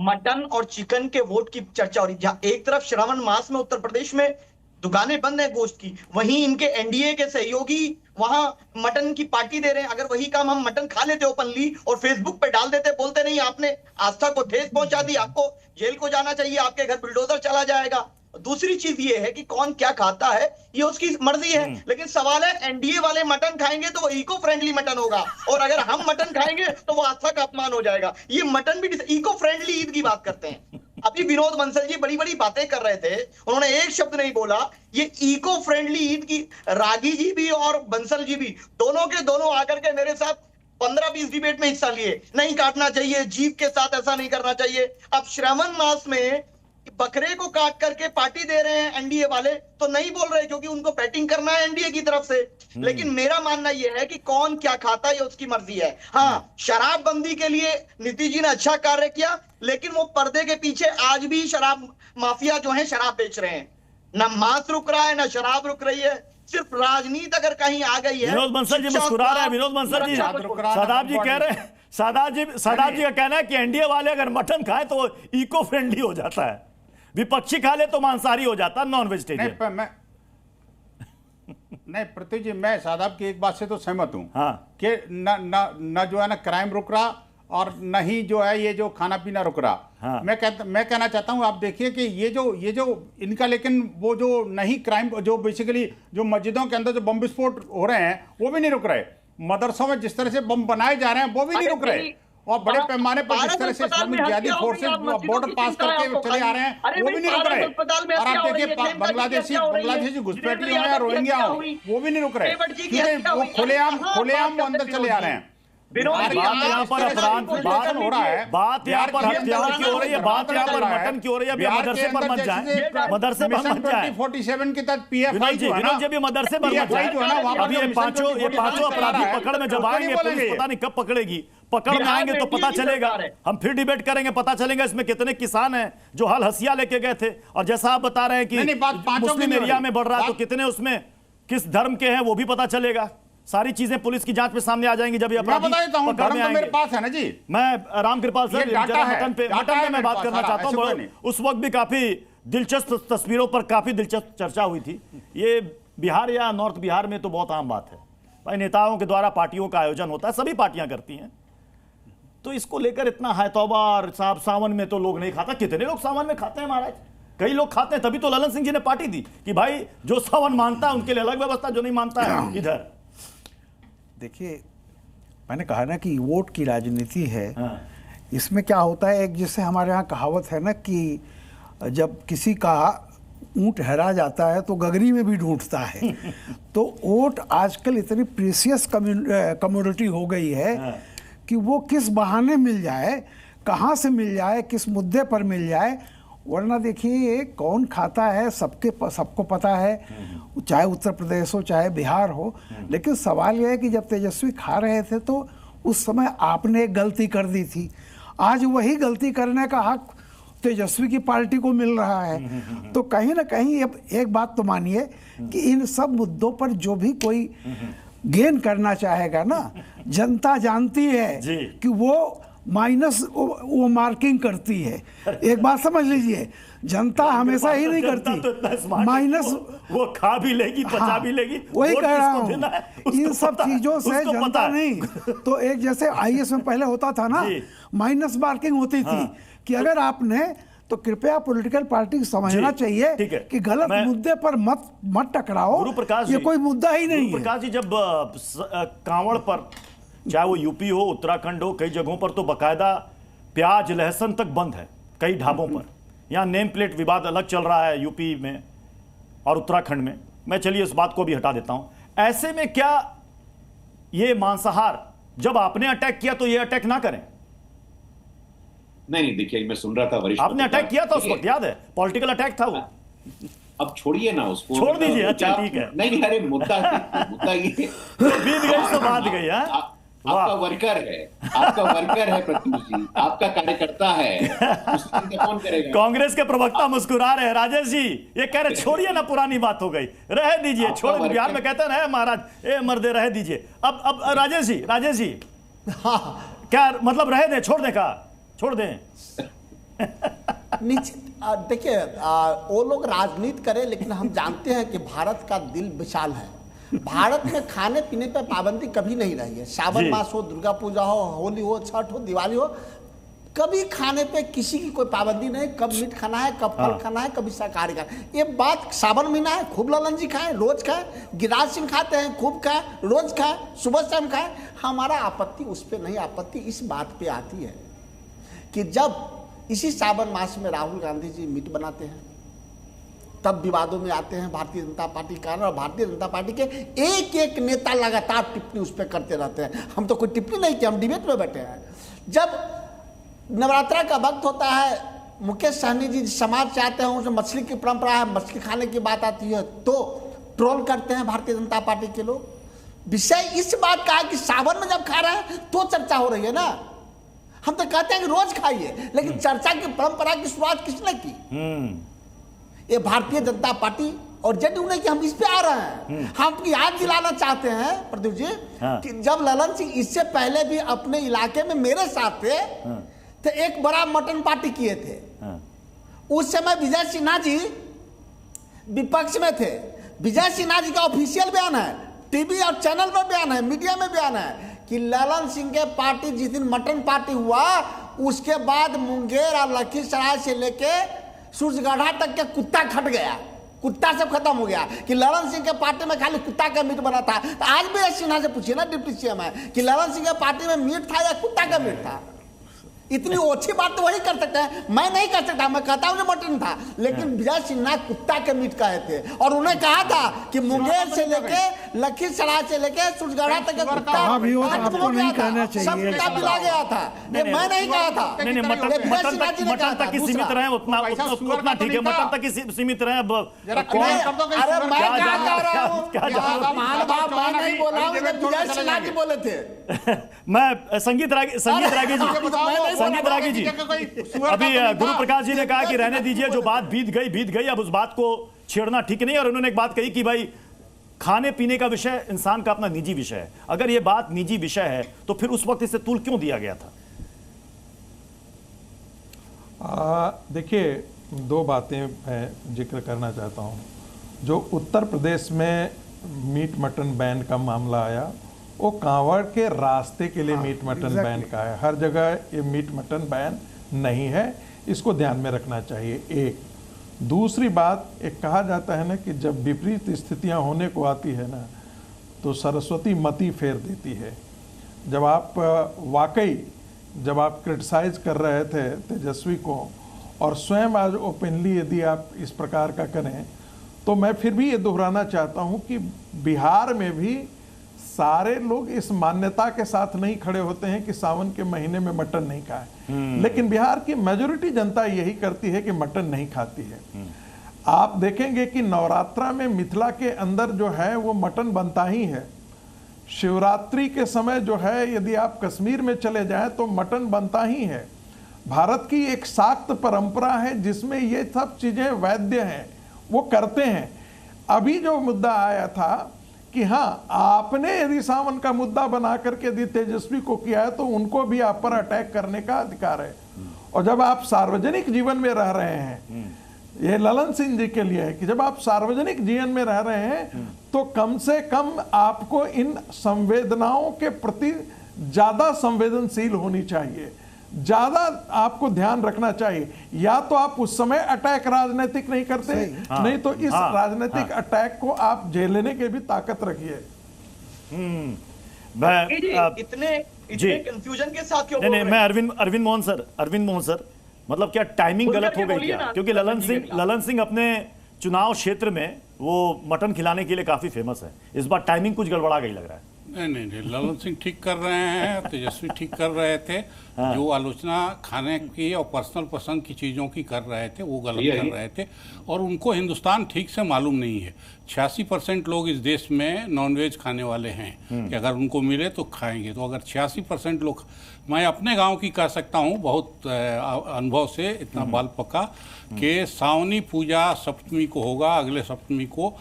मटन और चिकन के वोट की चर्चा हो रही है। एक तरफ श्रावण मास में उत्तर प्रदेश में दुकानें बंद है गोश्त की, वहीं इनके एनडीए के सहयोगी वहां मटन की पार्टी दे रहे हैं। अगर वही काम हम मटन खा लेते ओपनली और फेसबुक पे डाल देते, बोलते नहीं आपने आस्था को ठेस पहुंचा दी, आपको जेल को जाना चाहिए, आपके घर बुलडोजर चला जाएगा। दूसरी चीज ये है कि कौन क्या खाता है ये उसकी मर्जी है, लेकिन सवाल है एनडीए वाले मटन खाएंगे तो वो इको फ्रेंडली मटन होगा, और अगर हम मटन खाएंगे तो वो आस्था का अपमान हो जाएगा। ये मटन भी इको फ्रेंडली ईद की बात करते हैं। अभी विनोद बंसल जी बड़ी बड़ी बातें कर रहे थे, उन्होंने एक शब्द नहीं बोला ये इको फ्रेंडली ईद की। रागी जी भी और बंसल जी भी दोनों के दोनों आकर के मेरे साथ 15-20 डिबेट में हिस्सा लिए, नहीं काटना चाहिए, जीव के साथ ऐसा नहीं करना चाहिए। अब श्रावण मास में बकरे को काट करके पार्टी दे रहे हैं एनडीए वाले, तो नहीं बोल रहे क्योंकि उनको पैटिंग करना है एनडीए की तरफ से। लेकिन मेरा मानना यह है कि कौन क्या खाता है ये उसकी मर्जी है। हाँ, शराबबंदी के लिए नीतीश जी ने अच्छा कार्य किया, लेकिन वो पर्दे के पीछे आज भी शराब माफिया जो है शराब बेच रहे हैं। ना मांस रुक रहा है, ना शराब रुक रही है, सिर्फ राजनीति अगर कहीं आ गई है। विनोद बंसल जी मुस्कुरा रहे हैं। विनोद बंसल जी, शादाब जी कह रहे हैं, शादाब जी का कहना है कि एनडीए वाले अगर मटन खाए तो इको फ्रेंडली हो जाता है, विपक्षी खा ले तो मांसाहारी हो जाता, नॉन वेजिटेरियन। नहीं पृथ्वी जी, मैं शादाब की एक बात से तो सहमत हूं, हाँ, कि न जो है ना क्राइम रुक रहा और न ही जो है ये जो खाना पीना रुक रहा। हाँ। मैं कहना चाहता हूं, आप देखिए कि ये जो इनका, लेकिन वो जो नहीं क्राइम, जो बेसिकली जो मस्जिदों के अंदर जो बम विस्फोट हो रहे हैं वो भी नहीं रुक रहे, मदरसों में जिस तरह से बम बनाए जा रहे हैं वो भी नहीं रुक रहे, और बड़े पैमाने पर जिस तरह से इस्लामिक जिहादी फोर्सेस बॉर्डर पास करके चले आ रहे हैं वो भी नहीं रुक रहे। और आप देखिए बांग्लादेशी घुसपैठियों हैं, रोहिंग्या वो भी नहीं रुक रहे, क्योंकि वो खुलेआम वो अंदर चले आ रहे हैं। बात यहाँ पर अपराध हो रहा है, बात यहाँ पर हत्याओं की हो रही है, बात यहाँ पर मटन की हो रही है। अभी मदरसे पर मत जाए, मदरसे पर मत जाए। 47 के तहत पीएफआई जो है ना, विनोद जी भी मदरसे पर मत जाए। अभी ये पांचों अपराधी पकड़ में जब आएंगे, पुलिस पता नहीं कब पकड़ेगी, पकड़ में आएंगे तो पता चलेगा। हम फिर डिबेट करेंगे, पता चलेगा इसमें कितने किसान हैं जो हल हसिया लेके गए थे, और जैसा आप बता रहे हैं कि मुस्लिम एरिया में बढ़ रहा है तो कितने उसमें किस धर्म के हैं वो भी पता चलेगा। सारी चीजें पुलिस की जांच में सामने आ जाएंगी जब ये अपराधी पकड़ में आएंगे। मेरे पास है ना जी, मैं रामकृपाल सर मटन पे मैं बात करना चाहता हूं। उस वक्त भी काफी दिलचस्प तस्वीरों पर काफी दिलचस्प चर्चा हुई थी। ये बिहार या नॉर्थ बिहार में तो बहुत आम बात है भाई, नेताओं के द्वारा पार्टियों का आयोजन होता है, सभी पार्टियां करती हैं, तो इसको लेकर इतना है तौबा। और साहब सावन में तो लोग नहीं खाता, कितने लोग सावन में खाते हैं महाराज, कई लोग खाते हैं, तभी तो ललन सिंह जी ने पार्टी दी कि भाई जो सावन मानता है उनके लिए अलग व्यवस्था, जो नहीं मानता है इधर। देखिए, मैंने कहा ना कि वोट की राजनीति है। इसमें क्या होता है, एक जैसे हमारे यहाँ कहावत है ना कि जब किसी का ऊंट हरा जाता है तो गगरी में भी ढूंढता है। तो वोट आजकल इतनी प्रीसियस कमोडिटी हो गई है कि वो किस बहाने मिल जाए, कहाँ से मिल जाए, किस मुद्दे पर मिल जाए। वरना देखिए कौन खाता है सबको पता है, चाहे उत्तर प्रदेश हो चाहे बिहार हो। लेकिन सवाल यह है कि जब तेजस्वी खा रहे थे तो उस समय आपने एक गलती कर दी थी, आज वही गलती करने का हक तेजस्वी की पार्टी को मिल रहा है। तो कहीं ना कहीं एक बात तो मानिए कि इन सब मुद्दों पर जो भी कोई गेन करना चाहेगा ना, जनता जानती है कि वो माइनस वो मार्किंग करती है। एक बात समझ लीजिए, जनता हमेशा ही नहीं करती माइनस, वो खा भी लेगी, पचा भी लेगी। वही कह रहा हूँ, इन सब चीजों से जनता नहीं। तो एक जैसे आईएएस में पहले होता था ना, माइनस मार्किंग होती थी कि अगर आपने, तो कृपया पॉलिटिकल पार्टी समझना चाहिए कि गलत मुद्दे पर मत टकराओ, ये कोई मुद्दा ही नहीं है। प्रकाश जी, जब कांवड़ पर, चाहे वो यूपी हो, उत्तराखंड हो, कई जगहों पर तो बकायदा प्याज लहसुन तक बंद है कई ढाबों पर। यहाँ नेम प्लेट विवाद अलग चल रहा है यूपी में और उत्तराखंड में, मैं चलिए इस बात को भी हटा देता हूं। ऐसे में क्या ये मांसाहार, जब आपने अटैक किया तो ये अटैक ना करें? नहीं, देखिए मैं सुन रहा था वरिष्ठ, आपने अटैक किया था उस वक्त, याद है, पॉलिटिकल अटैक था वो। अब छोड़िए ना उसको, छोड़ दीजिए। अच्छा ठीक है, नहीं अरे मुद्दा ये बीत गई तो बात गई। आपका वर्कर है प्रत्युष जी, आपका कार्यकर्ता है, कौन करेगा? कांग्रेस के प्रवक्ता मुस्कुरा रहे हैं। राजेश जी ये कह रहे छोड़िए ना, पुरानी बात हो गई, रह दीजिए, छोड़। बिहार में कहते हैं महाराज ए मर्दे रह दीजिए। अब राजेश जी क्या मतलब रह दें, छोड़ दें का छोड़ दें? देखिए वो लोग राजनीति करें, लेकिन हम जानते हैं कि भारत का दिल विशाल है। भारत में खाने पीने पर पाबंदी कभी नहीं रही है। सावन मास हो, दुर्गा पूजा हो, होली हो, छठ हो, दिवाली हो, कभी खाने पे किसी की कोई पाबंदी नहीं। कब मीट खाना है, कब फल खाना है, कभी शाकाहारी खाना है। ये बात सावन महीना है, खूब ललन जी खाएं, रोज खाएं। गिरिराज सिंह खाते हैं, खूब खाएं, रोज खाएं, सुबह शाम खाएं। हमारा आपत्ति उस पर नहीं, आपत्ति इस बात पे आती है कि जब इसी सावन मास में राहुल गांधी जी मीट बनाते हैं तब विवादों में आते हैं भारतीय जनता पार्टी का, और भारतीय जनता पार्टी के एक एक नेता लगातार टिप्पणी उस पर करते रहते हैं। हम तो कोई टिप्पणी नहीं किया, हम डिबेट में बैठे हैं। जब नवरात्रा का वक्त होता है, मुकेश सहनी जी समाज चाहते हैं उसमें मछली की परंपरा है, मछली खाने की बात आती है तो ट्रोल करते हैं भारतीय जनता पार्टी के लोग। विषय इस बात का है कि सावन में जब खा रहे हैं तो चर्चा हो रही है ना। हम तो कहते हैं कि रोज खाइए, लेकिन चर्चा की परंपरा की शुरुआत किसने की? ये भारतीय जनता पार्टी और जेडीयू ने कि हम इस पे आ रहे हैं। हम याद दिलाना चाहते हैं प्रदीप जी कि जब ललन सिंह इससे पहले भी अपने इलाके में मेरे साथ थे तो एक बड़ा मटन पार्टी किए थे। उस समय विजय सिन्हा जी विपक्ष में थे। विजय सिन्हा जी का ऑफिशियल बयान है, टीवी और चैनल पर बयान है, मीडिया में बयान है कि ललन सिंह के पार्टी जिस दिन मटन पार्टी हुआ उसके बाद मुंगेर और लखीसराय से लेके सूरजगढ़ा तक के कुत्ता खट गया, कुत्ता सब खत्म हो गया कि ललन सिंह के पार्टी में खाली कुत्ता का मीट बना था। तो आज भी सिन्हा से पूछिए ना डिप्टी सीएम है कि ललन सिंह के पार्टी में मीट था या कुत्ता का मीट था। इतनी अच्छी बात तो वही कर सकते हैं, मैं नहीं कर सकता। मैं कहता हूँ जो मटन था, लेकिन विजय सिन्हा कुत्ता के मीट कहे थे और उन्हें कहा था कि मुंगेर से लेके लखीसराय से लेके सूरजगढ़ा तक का कुत्ता आपको नहीं कहना चाहिए, सब कुत्ता पिला गया था। ये मैं नहीं कहा था। नहीं, मटन तक ही सीमित रहे, उतना ठीक है, मटन तक ही सीमित रहे। अरे मैं क्या कह रहा हूँ, महानुभाव मैं नहीं बोला हूँ, विजय सिन्हा जी बोले थे। मैं संगीत रागी जी अभी गुरु प्रकाश जी ने कहा कि रहने दीजिए, जो बात बीत गई, अब उस बात को छेड़ना ठीक नहीं। और उन्होंने एक बात कही कि भाई खाने पीने का विषय इंसान का अपना निजी विषय है। अगर यह बात निजी विषय है तो फिर उस वक्त इसे तूल क्यों दिया गया था? देखिए, दो बातें मैं जिक्र करना चाहता हूं। जो उत्तर प्रदेश में मीट मटन बैन का मामला आया वो कांवड़ के रास्ते के लिए मीट मटन बैन का है। हर जगह ये मीट मटन बैन नहीं है, इसको ध्यान में रखना चाहिए। एक दूसरी बात, एक कहा जाता है ना कि जब विपरीत स्थितियां होने को आती है ना तो सरस्वती मति फेर देती है। जब आप वाकई जब आप क्रिटिसाइज कर रहे थे तेजस्वी को और स्वयं आज ओपनली यदि आप इस प्रकार का करें तो मैं फिर भी ये दोहराना चाहता हूं कि बिहार में भी सारे लोग इस मान्यता के साथ नहीं खड़े होते हैं कि सावन के महीने में मटन नहीं खाए, लेकिन बिहार की मेजॉरिटी जनता यही करती है कि मटन नहीं खाती है। आप देखेंगे कि नवरात्रा में मिथिला के अंदर जो है वो मटन बनता ही है। शिवरात्रि के समय जो है यदि आप कश्मीर में चले जाएं तो मटन बनता ही है। भारत की एक शाक्त परंपरा है जिसमें ये सब चीजें वैध हैं, वो करते हैं। अभी जो मुद्दा आया था कि हाँ, आपने यदि सावन का मुद्दा बना करके यदि तेजस्वी को किया है तो उनको भी आप पर अटैक करने का अधिकार है। और जब आप सार्वजनिक जीवन में रह रहे हैं, ये ललन सिंह जी के लिए है कि जब आप सार्वजनिक जीवन में रह रहे हैं तो कम से कम आपको इन संवेदनाओं के प्रति ज्यादा संवेदनशील होनी चाहिए, ज्यादा आपको ध्यान रखना चाहिए। या तो आप उस समय अटैक राजनीतिक नहीं करते, नहीं तो इस राजनीतिक अटैक को आप झेलने के भी ताकत रखिए। इतने कंफ्यूजन के साथ क्यों? नहीं, मैं अरविंद मोहन सर, मतलब क्या टाइमिंग गलत हो गई क्या? क्योंकि ललन सिंह अपने चुनाव क्षेत्र में वो मटन खिलाने के लिए काफी फेमस है। इस बार टाइमिंग कुछ गड़बड़ा गई लग रहा है। नहीं, ललन सिंह ठीक कर रहे हैं, तेजस्वी ठीक कर रहे थे। जो आलोचना खाने की और पर्सनल पसंद की चीज़ों की कर रहे थे वो गलत कर रहे थे, और उनको हिंदुस्तान ठीक से मालूम नहीं है। 86% लोग इस देश में नॉनवेज खाने वाले हैं कि अगर उनको मिले तो खाएंगे। तो अगर 86% लोग, मैं अपने गांव की कह सकता हूं बहुत अनुभव से, इतना बाल पका कि सावनी पूजा सप्तमी को होगा, अगले सप्तमी को,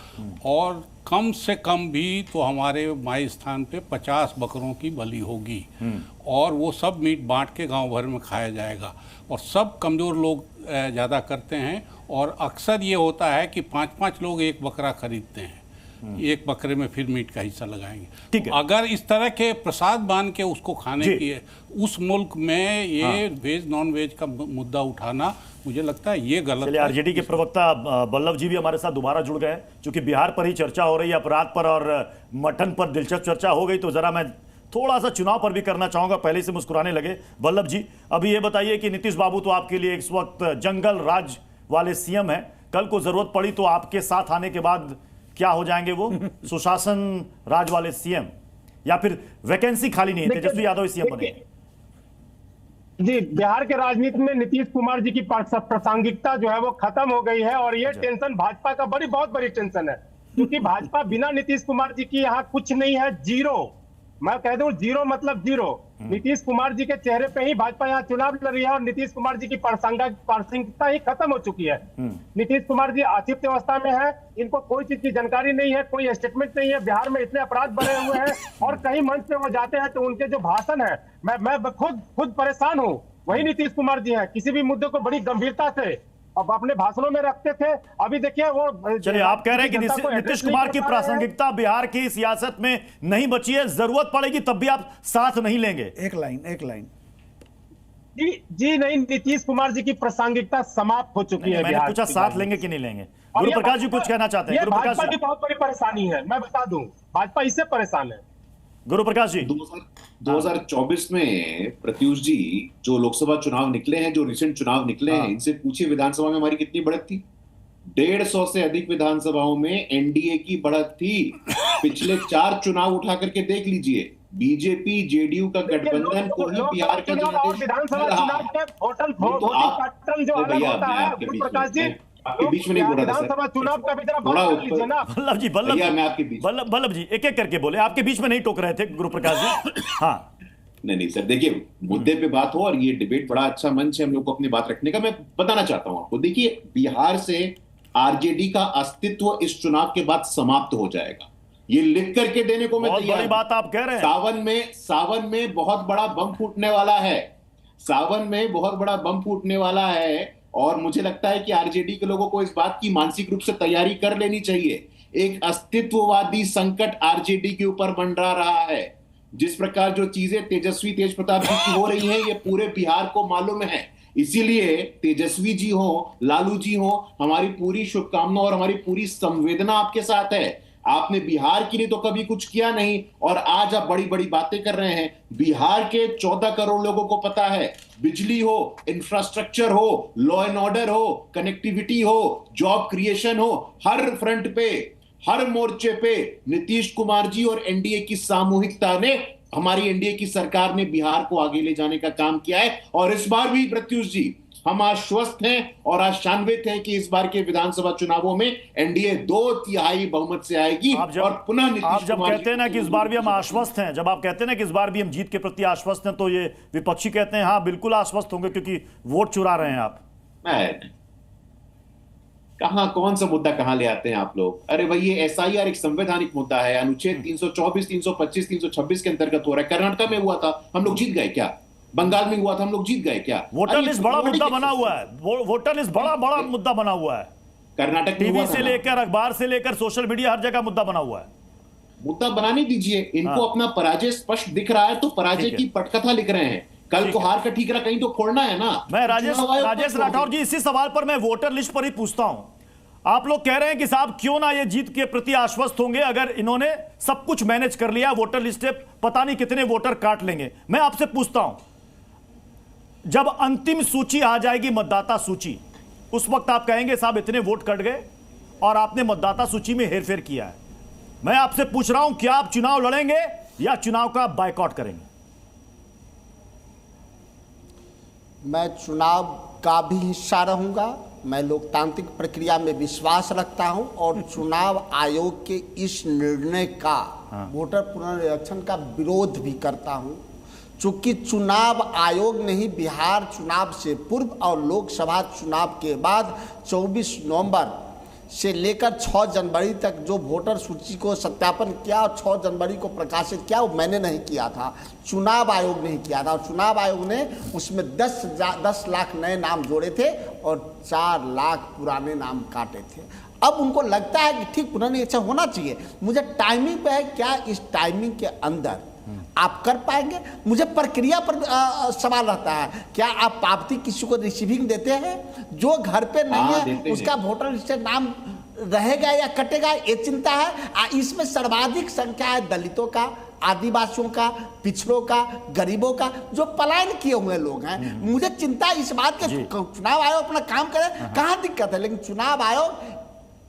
और कम से कम भी तो हमारे माई स्थान पे 50 बकरों की बलि होगी और वो सब मीट बांट के गांव भर में खाया जाएगा। और सब कमज़ोर लोग ज़्यादा करते हैं, और अक्सर ये होता है कि 5-5 लोग एक बकरा खरीदते हैं। एक बकरे में फिर मीट का हिस्सा लगाएंगे। ठीक है, अगर इस तरह के प्रसाद मान के उसको खाने की है उस मुल्क में ये वेज नॉन वेज का मुद्दा उठाना, मुझे लगता है ये गलत है। आरजेडी के प्रवक्ता बल्लभ जी भी हमारे साथ दोबारा जुड़ गए, क्योंकि बिहार पर ही चर्चा हो रही है, अपराध पर और मटन पर दिलचस्प चर्चा हो गई, तो जरा मैं थोड़ा सा चुनाव पर भी करना चाहूंगा। पहले से मुस्कुराने लगे बल्लभ जी, अभी ये बताइए कि नीतीश बाबू तो आपके लिए इस वक्त जंगल राज वाले सीएम हैं, कल को जरूरत पड़ी तो आपके साथ आने के बाद क्या हो जाएंगे वो सुशासन राज वाले सीएम, या फिर वैकेंसी खाली नहीं है, तेजस्वी यादव सीएम बने? जी, बिहार के राजनीति में नीतीश कुमार जी की प्रासंगिकता जो है वो खत्म हो गई है, और ये टेंशन भाजपा का बहुत बड़ी टेंशन है, क्योंकि भाजपा बिना नीतीश कुमार जी की यहाँ कुछ नहीं है, जीरो। मैं कह दूं जीरो मतलब जीरो। नीतीश कुमार जी के चेहरे पे ही भाजपा यहाँ चुनाव लड़ रही है, और नीतीश कुमार जी की प्रासंगिकता ही खत्म हो चुकी है। नीतीश कुमार जी अक्षिप्त अवस्था में है, इनको कोई चीज की जानकारी नहीं है, कोई स्टेटमेंट नहीं है। बिहार में इतने अपराध बढ़े हुए हैं, और कहीं मंच पे वो जाते हैं तो उनके जो भाषण है, मैं खुद परेशान हूँ। वही नीतीश कुमार जी हैं, किसी भी मुद्दे को बड़ी गंभीरता से अब अपने भाषणों में रखते थे। अभी देखिए वो, चलिए आप कह रहे हैं कि नीतीश कुमार की प्रासंगिकता बिहार की सियासत में नहीं बची है, जरूरत पड़ेगी तब भी आप साथ नहीं लेंगे? एक लाइन। जी नहीं, नीतीश कुमार जी की प्रासंगिकता समाप्त हो चुकी है। मैंने पूछा साथ लेंगे कि नहीं लेंगे। गुरु प्रकाश जी कुछ कहना चाहते हैं? भाजपा की बहुत बड़ी परेशानी है, मैं बता दूं, भाजपा इससे परेशान है। गुरु प्रकाश जी, 2024 में प्रत्युष जी जो लोकसभा चुनाव निकले हैं, जो रिसेंट चुनाव निकले हैं, इनसे पूछिए विधानसभा में हमारी कितनी बढ़त थी? 150 से अधिक विधानसभाओं में एनडीए की बढ़त थी। पिछले 4 चुनाव उठा करके देख लीजिए, बीजेपी जेडीयू का गठबंधन को ही बिहार का विधानसभा चुनाव के पैटर्न जो अलग होता है, गुरु प्रकाश जी आपके बीच में नहीं बोल रहा था विधानसभा चुनाव का भी जरा थोड़ा लीजिए ना। बल्लभ जी एक एक करके बोले, आपके बीच में नहीं टोक रहे थे गुरु प्रकाश जी। हाँ नहीं सर, देखिए मुद्दे पे बात हो, और ये डिबेट बड़ा अच्छा मंच है हम लोग को अपनी बात रखने का। मैं बताना चाहता हूं आपको, देखिए बिहार से आरजेडी का अस्तित्व इस चुनाव के बाद समाप्त हो जाएगा, ये लिख करके देने को मैं तैयार। बड़ी बात आप कह रहे हैं। सावन में बहुत बड़ा बम फूटने वाला है, सावन में बहुत बड़ा बम फूटने वाला है, और मुझे लगता है कि आरजेडी के लोगों को इस बात की मानसिक रूप से तैयारी कर लेनी चाहिए। एक अस्तित्ववादी संकट आरजेडी के ऊपर मंडरा रहा है। जिस प्रकार जो चीजें तेजस्वी तेज प्रताप जी की हो रही हैं, ये पूरे बिहार को मालूम है। इसीलिए तेजस्वी जी हो, लालू जी हो, हमारी पूरी शुभकामना और हमारी पूरी संवेदना आपके साथ है। आपने बिहार के लिए तो कभी कुछ किया नहीं, और आज आप बड़ी बड़ी बातें कर रहे हैं। बिहार के 14 करोड़ लोगों को पता है, बिजली हो, इंफ्रास्ट्रक्चर हो, लॉ एंड ऑर्डर हो, कनेक्टिविटी हो, जॉब क्रिएशन हो, हर फ्रंट पे, हर मोर्चे पे नीतीश कुमार जी और एनडीए की सामूहिकता ने, हमारी एनडीए की सरकार ने बिहार को आगे ले जाने का काम किया है। और इस बार भी प्रत्युष जी हम आश्वस्त हैं और आशान्वित हैं कि इस बार के विधानसभा चुनावों में एनडीए 2/3 बहुमत से आएगी। और पुनः आप जब कहते हैं ना कि इस बार भी हम आश्वस्त हैं, जब आप कहते हैं ना कि इस बार भी हम जीत के प्रति आश्वस्त हैं, तो ये विपक्षी कहते हैं हाँ बिल्कुल आश्वस्त होंगे, क्योंकि वोट चुरा रहे हैं आप। कौन सा मुद्दा कहां ले आते हैं आप लोग? अरे भाई, ये एसआईआर एक संवैधानिक मुद्दा है, अनुच्छेद 324, 325, 326 के अंतर्गत हो रहा है। कर्नाटक में हुआ था, हम लोग जीत गए क्या? बंगाल में हुआ था, हम लोग जीत गए क्या? वोटर लिस्ट बड़ा मुद्दा बना हुआ है, वोटर लिस्ट बड़ा मुद्दा बना हुआ है। कर्नाटक टीवी से लेकर, अखबार से लेकर, सोशल मीडिया, हर जगह मुद्दा बना हुआ है। मुद्दा बनाने दीजिए इनको। अपना पराजय स्पष्ट दिख रहा है, तो पराजय की पटकथा लिख रहे हैं। कल को हार का ठीकरा कहीं तो फोड़ना है ना। मैं राजेश राठौर जी, इसी सवाल पर मैं वोटर लिस्ट पर ही पूछता हूं। आप लोग कह रहे हैं कि साहब क्यों ना ये जीत के प्रति आश्वस्त होंगे, अगर इन्होंने सब कुछ मैनेज कर लिया, वोटर लिस्ट से पता नहीं कितने वोटर काट लेंगे। मैं आपसे पूछता हूं, जब अंतिम सूची आ जाएगी, मतदाता सूची, उस वक्त आप कहेंगे साहब इतने वोट कट गए और आपने मतदाता सूची में हेरफेर किया है। मैं आपसे पूछ रहा हूं, क्या आप चुनाव लड़ेंगे या चुनाव का बायकॉट करेंगे? मैं चुनाव का भी हिस्सा रहूंगा। मैं लोकतांत्रिक प्रक्रिया में विश्वास रखता हूं, और चुनाव आयोग के इस निर्णय का, वोटर पुनर्निरीक्षण का विरोध भी करता हूं। चूंकि चुनाव आयोग ने ही बिहार चुनाव से पूर्व और लोकसभा चुनाव के बाद 24 नवंबर से लेकर 6 जनवरी तक जो वोटर सूची को सत्यापन किया और 6 जनवरी को प्रकाशित किया, वो मैंने नहीं किया था, चुनाव आयोग ने ही किया था। और चुनाव आयोग ने उसमें 10 लाख नए नाम जोड़े थे और 4 लाख पुराने नाम काटे थे। अब उनको लगता है कि ठीक पुनर्निरीक्षण होना चाहिए। मुझे टाइमिंग पे है, क्या इस टाइमिंग के अंदर आप कर पाएंगे? मुझे प्रक्रिया पर सवाल रहता है। क्या आप पावती किसी को रिसीविंग देते हैं? जो घर पे नहीं है उसका वोटर लिस्ट से नाम रहेगा या कटेगा, ये चिंता है। इसमें सर्वाधिक संख्या है दलितों का, आदिवासियों का, पिछड़ों का, गरीबों का, जो पलायन किए हुए लोग हैं। मुझे चिंता इस बात के चुनाव आयोग अपना काम करे, कहाँ दिक्कत है, लेकिन चुनाव आयोग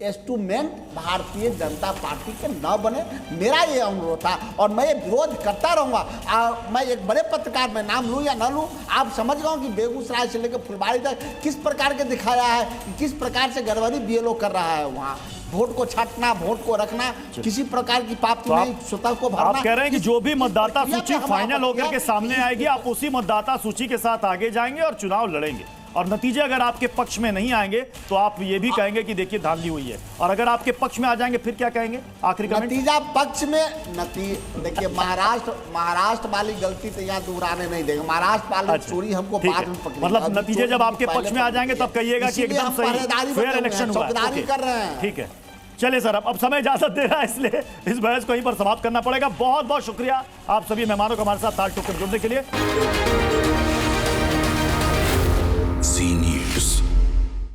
इंस्ट्रूमेंट भारतीय जनता पार्टी के न बने, मेरा ये अनुरोध था और मैं ये विरोध करता रहूंगा। मैं एक बड़े पत्रकार में नाम लूं या न लूं, आप समझ गए कि बेगूसराय से लेकर फुलबाड़ी तक किस प्रकार के दिखाया है, किस प्रकार से गड़बड़ी बीएलओ कर रहा है। वहाँ वोट को छाटना, वोट को रखना, किसी प्रकार की पावती नहीं, स्वतः को भरना। आप कह रहे हैं कि जो भी मतदाता सूची फाइनल होकर के सामने आएगी, आप उसी मतदाता सूची के साथ आगे जाएंगे और चुनाव लड़ेंगे, और नतीजे अगर आपके पक्ष में नहीं आएंगे तो आप ये भी कहेंगे कि देखिए धांधली हुई है, और अगर आपके पक्ष में आ जाएंगे फिर क्या कहेंगे? आखिरी कमेंट। नतीजा पक्ष में देखिए, महाराष्ट्र वाली गलती तो यहाँ दोहराने नहीं देंगे। महाराष्ट्र वाली चोरी हमको बाद में पकड़ी, मतलब नतीजे जब आपके पक्ष में आ जाएंगे तब कहिएगा कि एकदम सही फेयर इलेक्शन हुआ है। कर रहे हैं। ठीक है, चलिए सर, अब समय इजाजत दे रहा है, इसलिए इस बहस को यहीं पर समाप्त करना पड़ेगा। बहुत बहुत शुक्रिया आप सभी मेहमानों को हमारे साथ ताल ठोक कर जुड़ने के लिए।